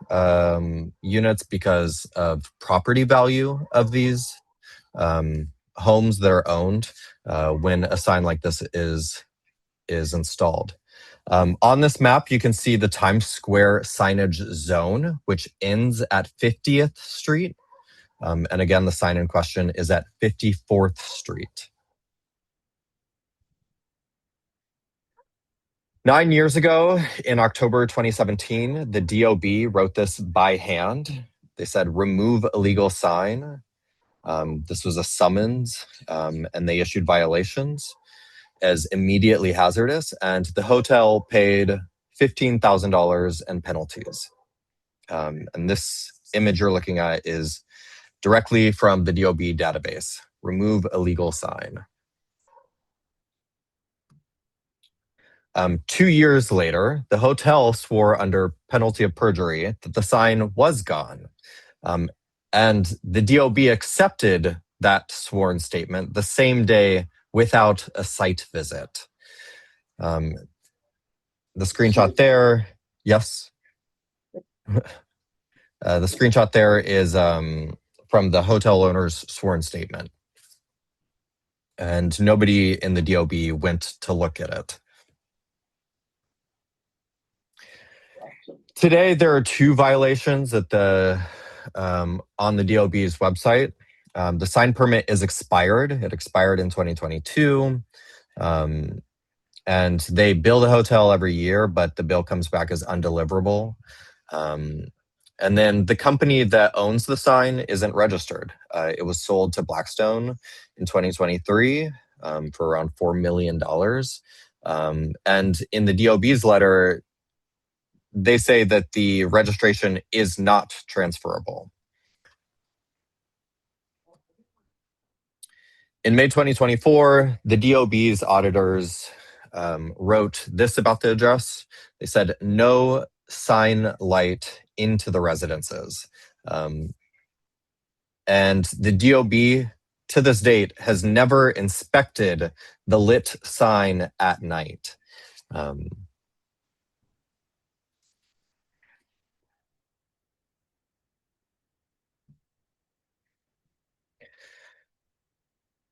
units because of property value of these homes that are owned when a sign like this is installed. On this map, you can see the Times Square signage zone, which ends at 50th Street. And again, the sign in question is at 54th Street. 9 years ago, in October 2017, the DOB wrote this by hand. They said, remove illegal sign. This was a summons, and they issued violations as immediately hazardous, and the hotel paid $15,000 in penalties. And this image you're looking at is directly from the DOB database, remove illegal sign. 2 years later, the hotel swore under penalty of perjury that the sign was gone. And the DOB accepted that sworn statement the same day without a site visit. The screenshot there, yes. The screenshot there is from the hotel owner's sworn statement. And nobody in the DOB went to look at it. Today, there are 2 violations at on the DOB's website. The sign permit is expired. It expired in 2022. And they bill the hotel every year, but the bill comes back as undeliverable. And then the company that owns the sign isn't registered. It was sold to Blackstone in 2023 for around $4 million. And in the DOB's letter, they say that the registration is not transferable. In May 2024, the DOB's auditors wrote this about the address. They said, no sign light into the residences. And the DOB, to this date, has never inspected the lit sign at night.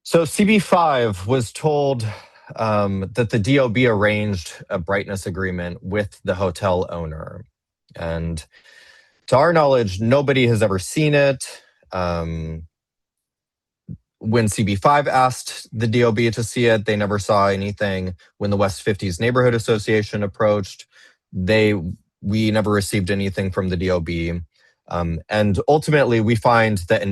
So CB5 was told that the DOB arranged a brightness agreement with the hotel owner. And to our knowledge, nobody has ever seen it. When CB5 asked the DOB to see it, they never saw anything. When the West 50s Neighborhood Association approached, we never received anything from the DOB. And ultimately, we find that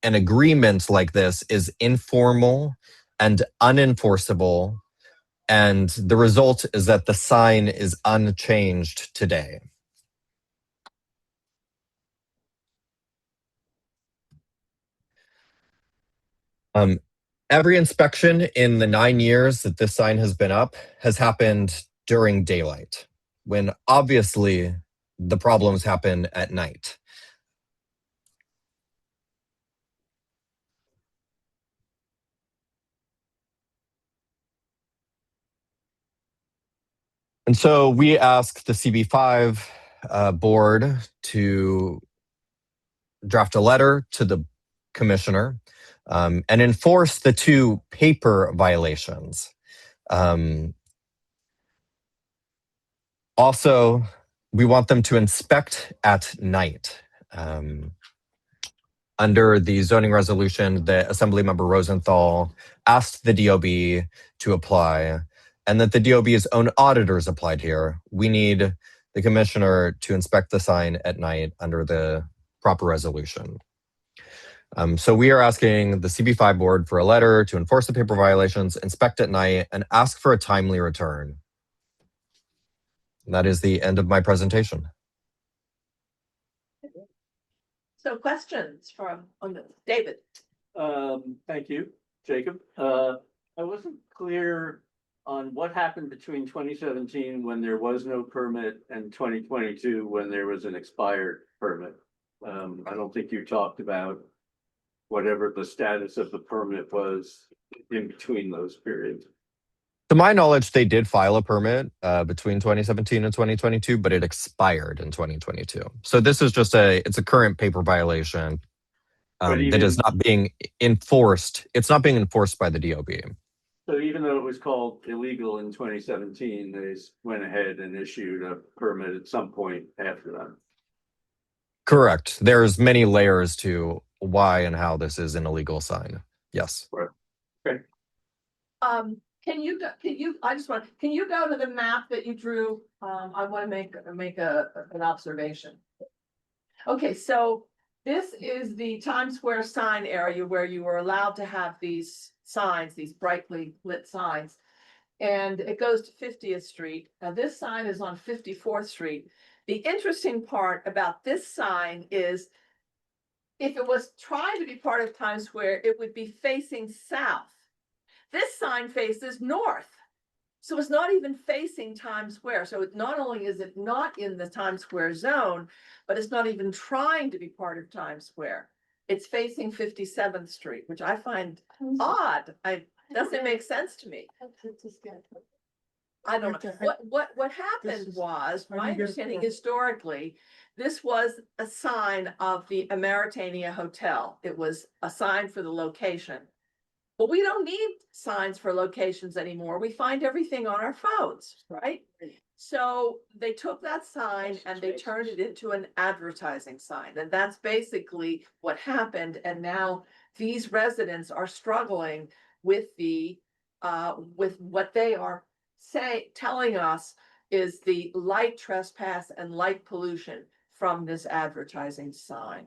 an agreement like this is informal and unenforceable, and the result is that the sign is unchanged today. Every inspection in the 9 years that this sign has been up has happened during daylight, when obviously the problems happen at night. And so we asked the CB5 board to draft a letter to the commissioner and enforce the 2 paper violations. Also, we want them to inspect at night. Under the zoning resolution that Assemblymember Rosenthal asked the DOB to apply, and that the DOB's own auditors applied here. We need the commissioner to inspect the sign at night under the proper resolution. So we are asking the CB5 board for a letter to enforce the paper violations, inspect at night, and ask for a timely return. And that is the end of my presentation. So questions from David? Thank you, Jacob. I wasn't clear on what happened between 2017 when there was no permit and 2022 when there was an expired permit. I don't think you talked about whatever the status of the permit was in between those periods. To my knowledge, they did file a permit between 2017 and 2022, but it expired in 2022. So this is just it's a current paper violation that is not being enforced. It's not being enforced by the DOB. So even though it was called illegal in 2017, they went ahead and issued a permit at some point after that. Correct. There's many layers to why and how this is an illegal sign. Yes. Okay. Can you go to the map that you drew? I want to make an observation. Okay, so this is the Times Square sign area where you were allowed to have these signs, these brightly lit signs. And it goes to 50th Street. Now this sign is on 54th Street. The interesting part about this sign is if it was trying to be part of Times Square, it would be facing south. This sign faces north. So it's not even facing Times Square. So not only is it not in the Times Square zone, but it's not even trying to be part of Times Square. It's facing 57th Street, which I find odd. Doesn't make sense to me. I don't know. What happened was, my understanding historically, this was a sign of the Ameritania Hotel. It was a sign for the location. But we don't need signs for locations anymore. We find everything on our phones, right? So they took that sign and they turned it into an advertising sign. And that's basically what happened. And now these residents are struggling with with what they are telling us is the light trespass and light pollution from this advertising sign.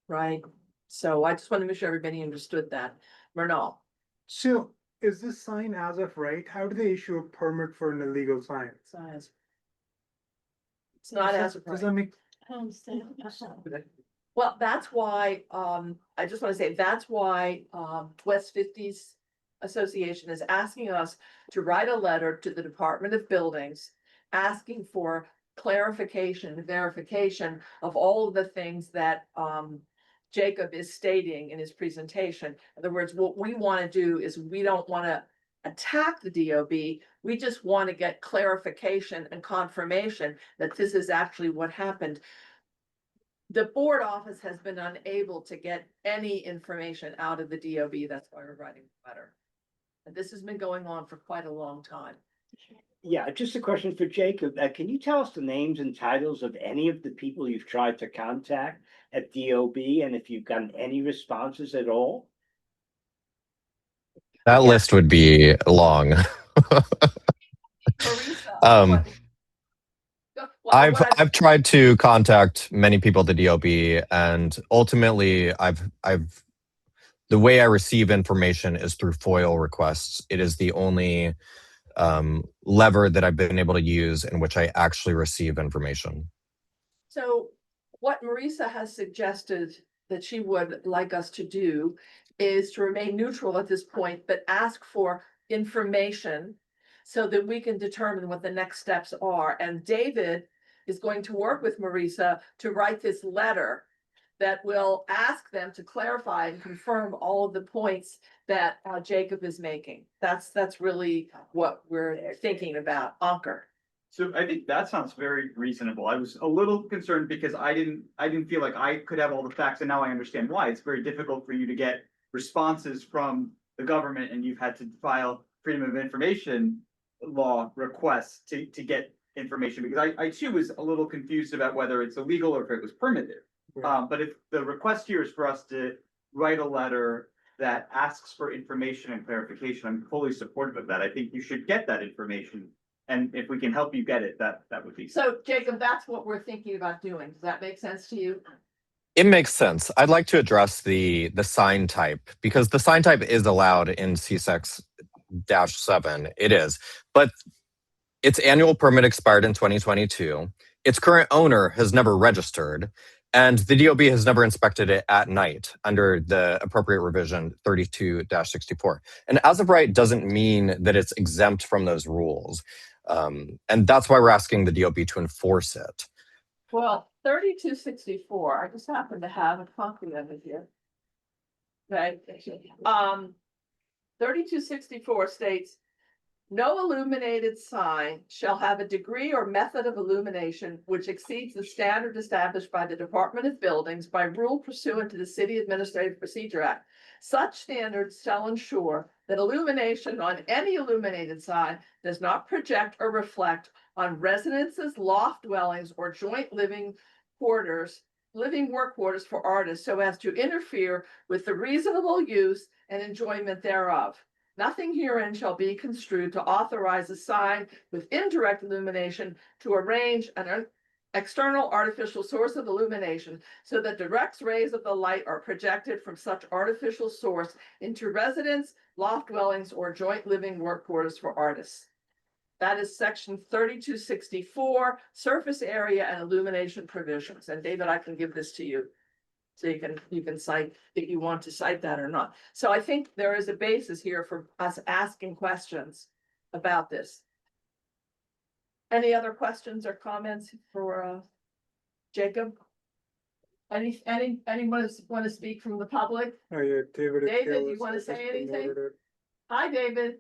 Right? So I just want to make sure everybody understood that. Mernal. So is this sign as of right? How do they issue a permit for an illegal sign? It's not as of Does right. that make? Well, that's why, I just want to say, that's why, West 50s Association is asking us to write a letter to the Department of Buildings, asking for clarification, verification of all of the things that, Jacob is stating in his presentation. In other words, what we want to do is we don't want to attack the DOB. We just want to get clarification and confirmation that this is actually what happened. The board office has been unable to get any information out of the DOB. That's why we're writing the letter. And this has been going on for quite a long time. Yeah, just a question for Jacob. Can you tell us the names and titles of any of the people you've tried to contact at DOB and if you've gotten any responses at all? That list would be long. I've tried to contact many people at the DOB, and ultimately the way I receive information is through FOIL requests. It is the only lever that I've been able to use in which I actually receive information. So what Marisa has suggested that she would like us to do is to remain neutral at this point, but ask for information so that we can determine what the next steps are. And David is going to work with Marisa to write this letter that will ask them to clarify and confirm all of the points that Jacob is making. That's really what we're thinking about. Ankur. So I think that sounds very reasonable. I was a little concerned because I didn't feel like I could have all the facts, and now I understand why. It's very difficult for you to get responses from the government, and you've had to file freedom of information law requests to get information, because I too was a little confused about whether it's illegal or if it was permitted. But if the request here is for us to write a letter that asks for information and clarification, I'm fully supportive of that. I think you should get that information. And if we can help you get it, that would be. So Jacob, that's what we're thinking about doing. Does that make sense to you? It makes sense. I'd like to address the sign type, because the sign type is allowed in C6-7. It is, but its annual permit expired in 2022. Its current owner has never registered, and the DOB has never inspected it at night under the appropriate revision 32-64. And as of right doesn't mean that it's exempt from those rules. And that's why we're asking the DOB to enforce it. Well, 3264, I just happen to have a copy of it here. Okay, 3264 states, no illuminated sign shall have a degree or method of illumination which exceeds the standard established by the Department of Buildings by rule pursuant to the City Administrative Procedure Act. Such standards shall ensure that illumination on any illuminated sign does not project or reflect on residences, loft dwellings, or joint living work quarters for artists so as to interfere with the reasonable use and enjoyment thereof. Nothing herein shall be construed to authorize a sign with indirect illumination to arrange an external artificial source of illumination so that direct rays of the light are projected from such artificial source into residence, loft dwellings, or joint living work quarters for artists. That is section 3264, surface area and illumination provisions. And David, I can give this to you. So you can cite if you want to cite that or not. So I think there is a basis here for us asking questions about this. Any other questions or comments for Jacob? Anyone want to speak from the public? Oh, yeah, David. David, you want to say anything? Hi, David.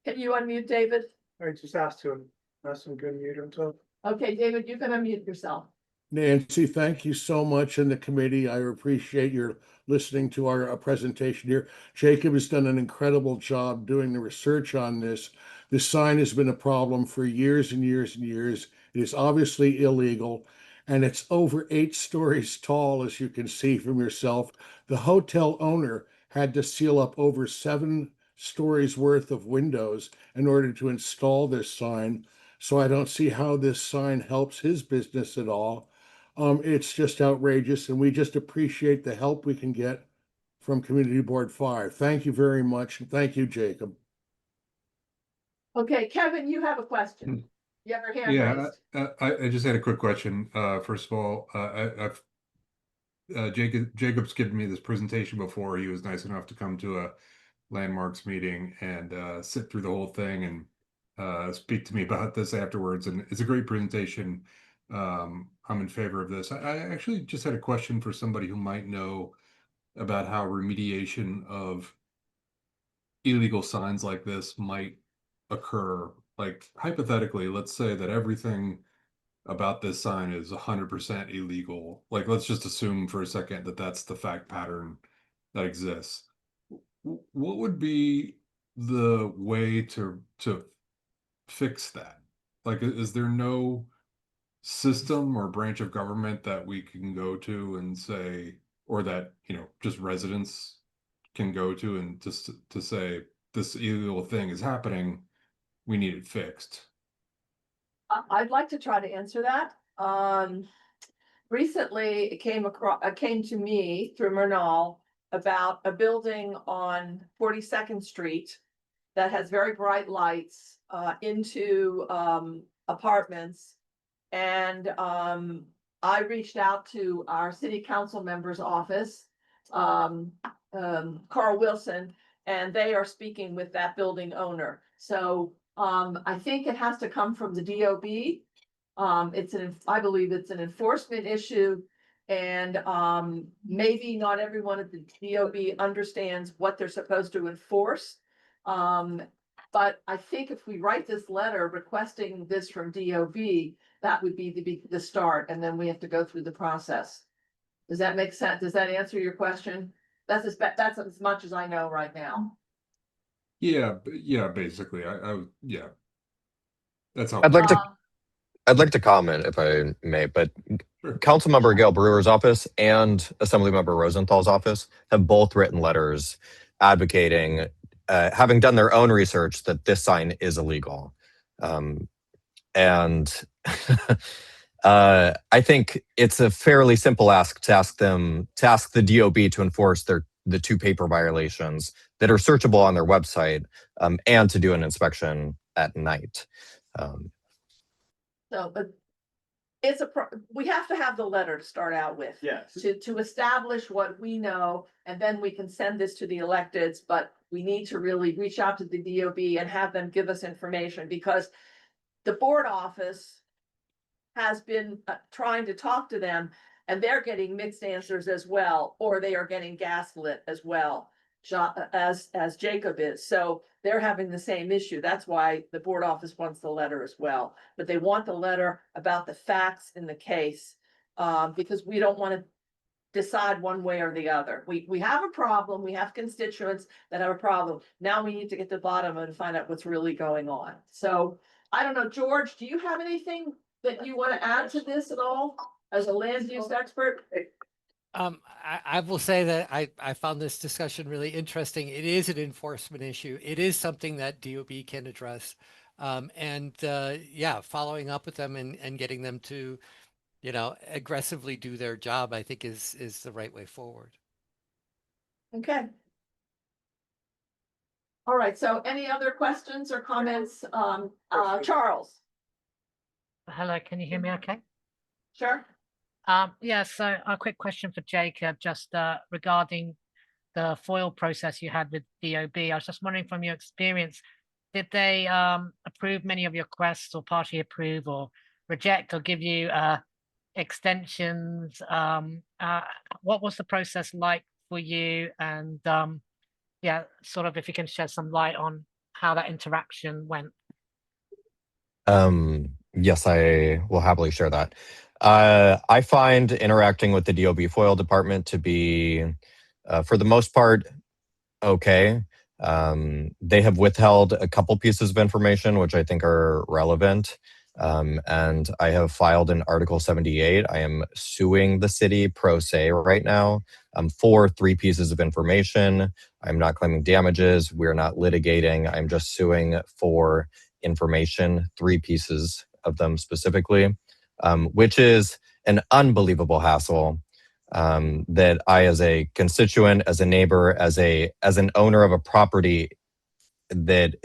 Can you unmute David? I just asked him to unmute himself. Okay, David, you can unmute yourself. Nancy, thank you so much in the committee. I appreciate your listening to our presentation here. Jacob has done an incredible job doing the research on this. This sign has been a problem for years and years and years. It is obviously illegal, and it's over 8 stories tall, as you can see from yourself. The hotel owner had to seal up over 7 stories worth of windows in order to install this sign. So I don't see how this sign helps his business at all. It's just outrageous, and we just appreciate the help we can get from Community Board 5. Thank you very much, and thank you, Jacob. Okay, Kevin, you have a question. You have your hand raised. I just had a quick question. First of all, Jacob's given me this presentation before. He was nice enough to come to a landmarks meeting and sit through the whole thing and speak to me about this afterwards. And it's a great presentation. I'm in favor of this. I actually just had a question for somebody who might know about how remediation of illegal signs like this might occur. Like hypothetically, let's say that everything about this sign is 100% illegal. Like, let's just assume for a second that that's the fact pattern that exists. What would be the way to fix that? Like, is there no system or branch of government that we can go to and say, or that, you know, just residents can go to and just to say, this illegal thing is happening, we need it fixed? I'd like to try to answer that. Recently, it came to me through Murnau about a building on 42nd Street that has very bright lights into apartments. And I reached out to our city council member's office, Carl Wilson, and they are speaking with that building owner. So I think it has to come from the DOB. I believe it's an enforcement issue. And maybe not everyone at the DOB understands what they're supposed to enforce. But I think if we write this letter requesting this from DOB, that would be the start, and then we have to go through the process. Does that make sense? Does that answer your question? That's as much as I know right now. Yeah, basically, yeah. That's all. I'd like to comment if I may, but Councilmember Gail Brewer's office and Assemblymember Rosenthal's office have both written letters advocating, having done their own research, that this sign is illegal. And I think it's a fairly simple ask to ask the DOB to enforce the 2 paper violations that are searchable on their website, and to do an inspection at night. So, but we have to have the letter to start out with. Yes. To establish what we know, and then we can send this to the electeds, but we need to really reach out to the DOB and have them give us information, because the board office has been trying to talk to them, and they're getting mixed answers as well, or they are getting gaslit as well, as Jacob is. So they're having the same issue. That's why the board office wants the letter as well. But they want the letter about the facts in the case, because we don't want to decide one way or the other. We have a problem. We have constituents that have a problem. Now we need to get to the bottom of it and find out what's really going on. So I don't know, George, do you have anything that you want to add to this at all as a land use expert? I will say that I found this discussion really interesting. It is an enforcement issue. It is something that DOB can address. Yeah, following up with them and getting them to, aggressively do their job, I think is the right way forward. Okay. All right, so any other questions or comments? Charles? Hello, can you hear me okay? Sure. Yeah, so a quick question for Jacob, just regarding the FOIL process you had with DOB. I was just wondering, from your experience, did they approve many of your requests, or partially approve, or reject, or give you extensions? What was the process like for you? And yeah, sort of if you can shed some light on how that interaction went. Yes, I will happily share that. I find interacting with the DOB FOIL department to be, for the most part, okay. They have withheld a couple pieces of information which I think are relevant. And I have filed an Article 78. I am suing the city pro se right now for 3 pieces of information. I'm not claiming damages. We're not litigating. I'm just suing for information, 3 pieces of them specifically, which is an unbelievable hassle that I, as a constituent, as a neighbor, as an owner of a property that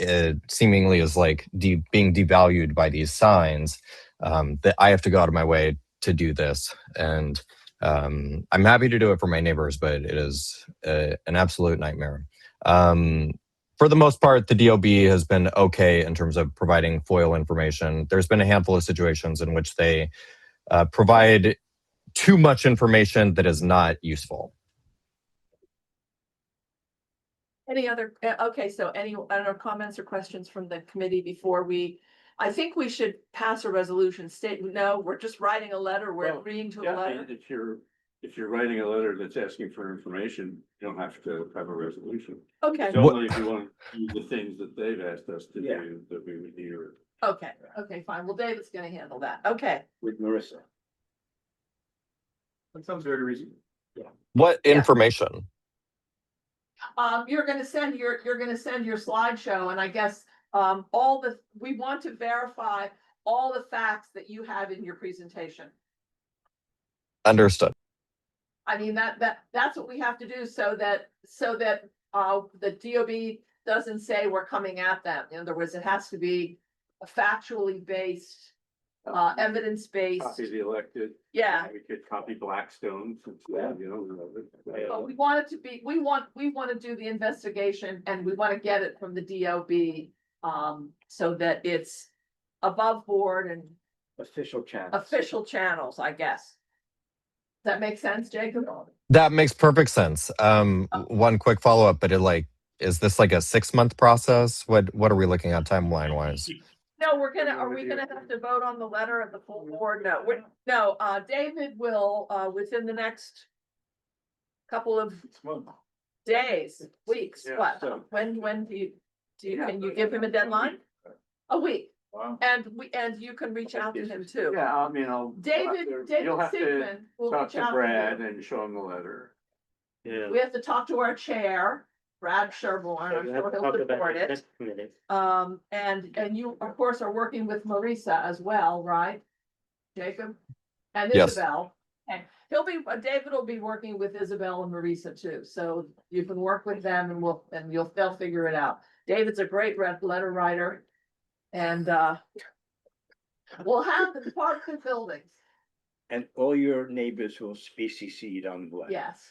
seemingly is like being devalued by these signs, that I have to go out of my way to do this. And I'm happy to do it for my neighbors, but it is an absolute nightmare. For the most part, the DOB has been okay in terms of providing FOIL information. There's been a handful of situations in which they provide too much information that is not useful. Any other, okay, so any other comments or questions from the committee before I think we should pass a resolution statement. No, we're just writing a letter. We're agreeing to a letter. If you're writing a letter that's asking for information, you don't have to have a resolution. Okay. It's only if you want to do the things that they've asked us to do that we would hear. Okay, fine. Well, David's gonna handle that. Okay. With Marissa. That sounds very reasonable. What information? You're gonna send your slideshow, and I guess we want to verify all the facts that you have in your presentation. Understood. I mean, that's what we have to do so that the DOB doesn't say we're coming at them. In other words, it has to be a factually based, evidence-based. Copy the elected. Yeah. We could copy Blackstone. But we want it to be, we want to do the investigation, and we want to get it from the DOB, so that it's above board and Official channel. official channels, I guess. Does that make sense, Jacob? That makes perfect sense. One quick follow-up, but is this like a 6-month process? What are we looking at timeline wise? No, are we gonna have to vote on the letter of the full board? No, David will, within the next couple of days, weeks, Yeah, what? so- When can you give him a deadline? A week, Wow. and you can reach out to him too. Yeah, I mean, David you'll have to Sigmund will talk reach to out to Brad you. and show him the letter. Yeah. We have to talk to our chair, Brad Sherborne, I'm We have sure to he'll talk about support the it. next committee. And you, of course, are working with Marisa as well, right? Jacob? And Yes. Isabel. And David will be working with Isabel and Marisa too, so you can work with them and they'll figure it out. David's a great letter writer. And, we'll have the part of the buildings, And all your neighbors will be CC'd on the letter. yes.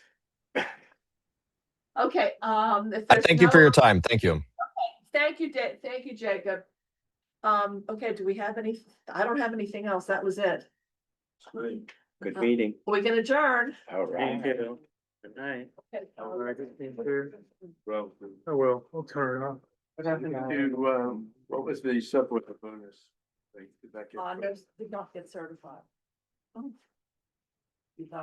Okay, if I there's thank you for no- your time. Thank you. Thank you, thank you, Jacob. Okay, do we have I don't have anything else, that was it. Good meeting. We can adjourn. All right. Thank you. Good night. All right, thank you. Well, Oh, well, I'll turn it off. what happened to, what was the subway bonus? Like, did that get? Did not get certified.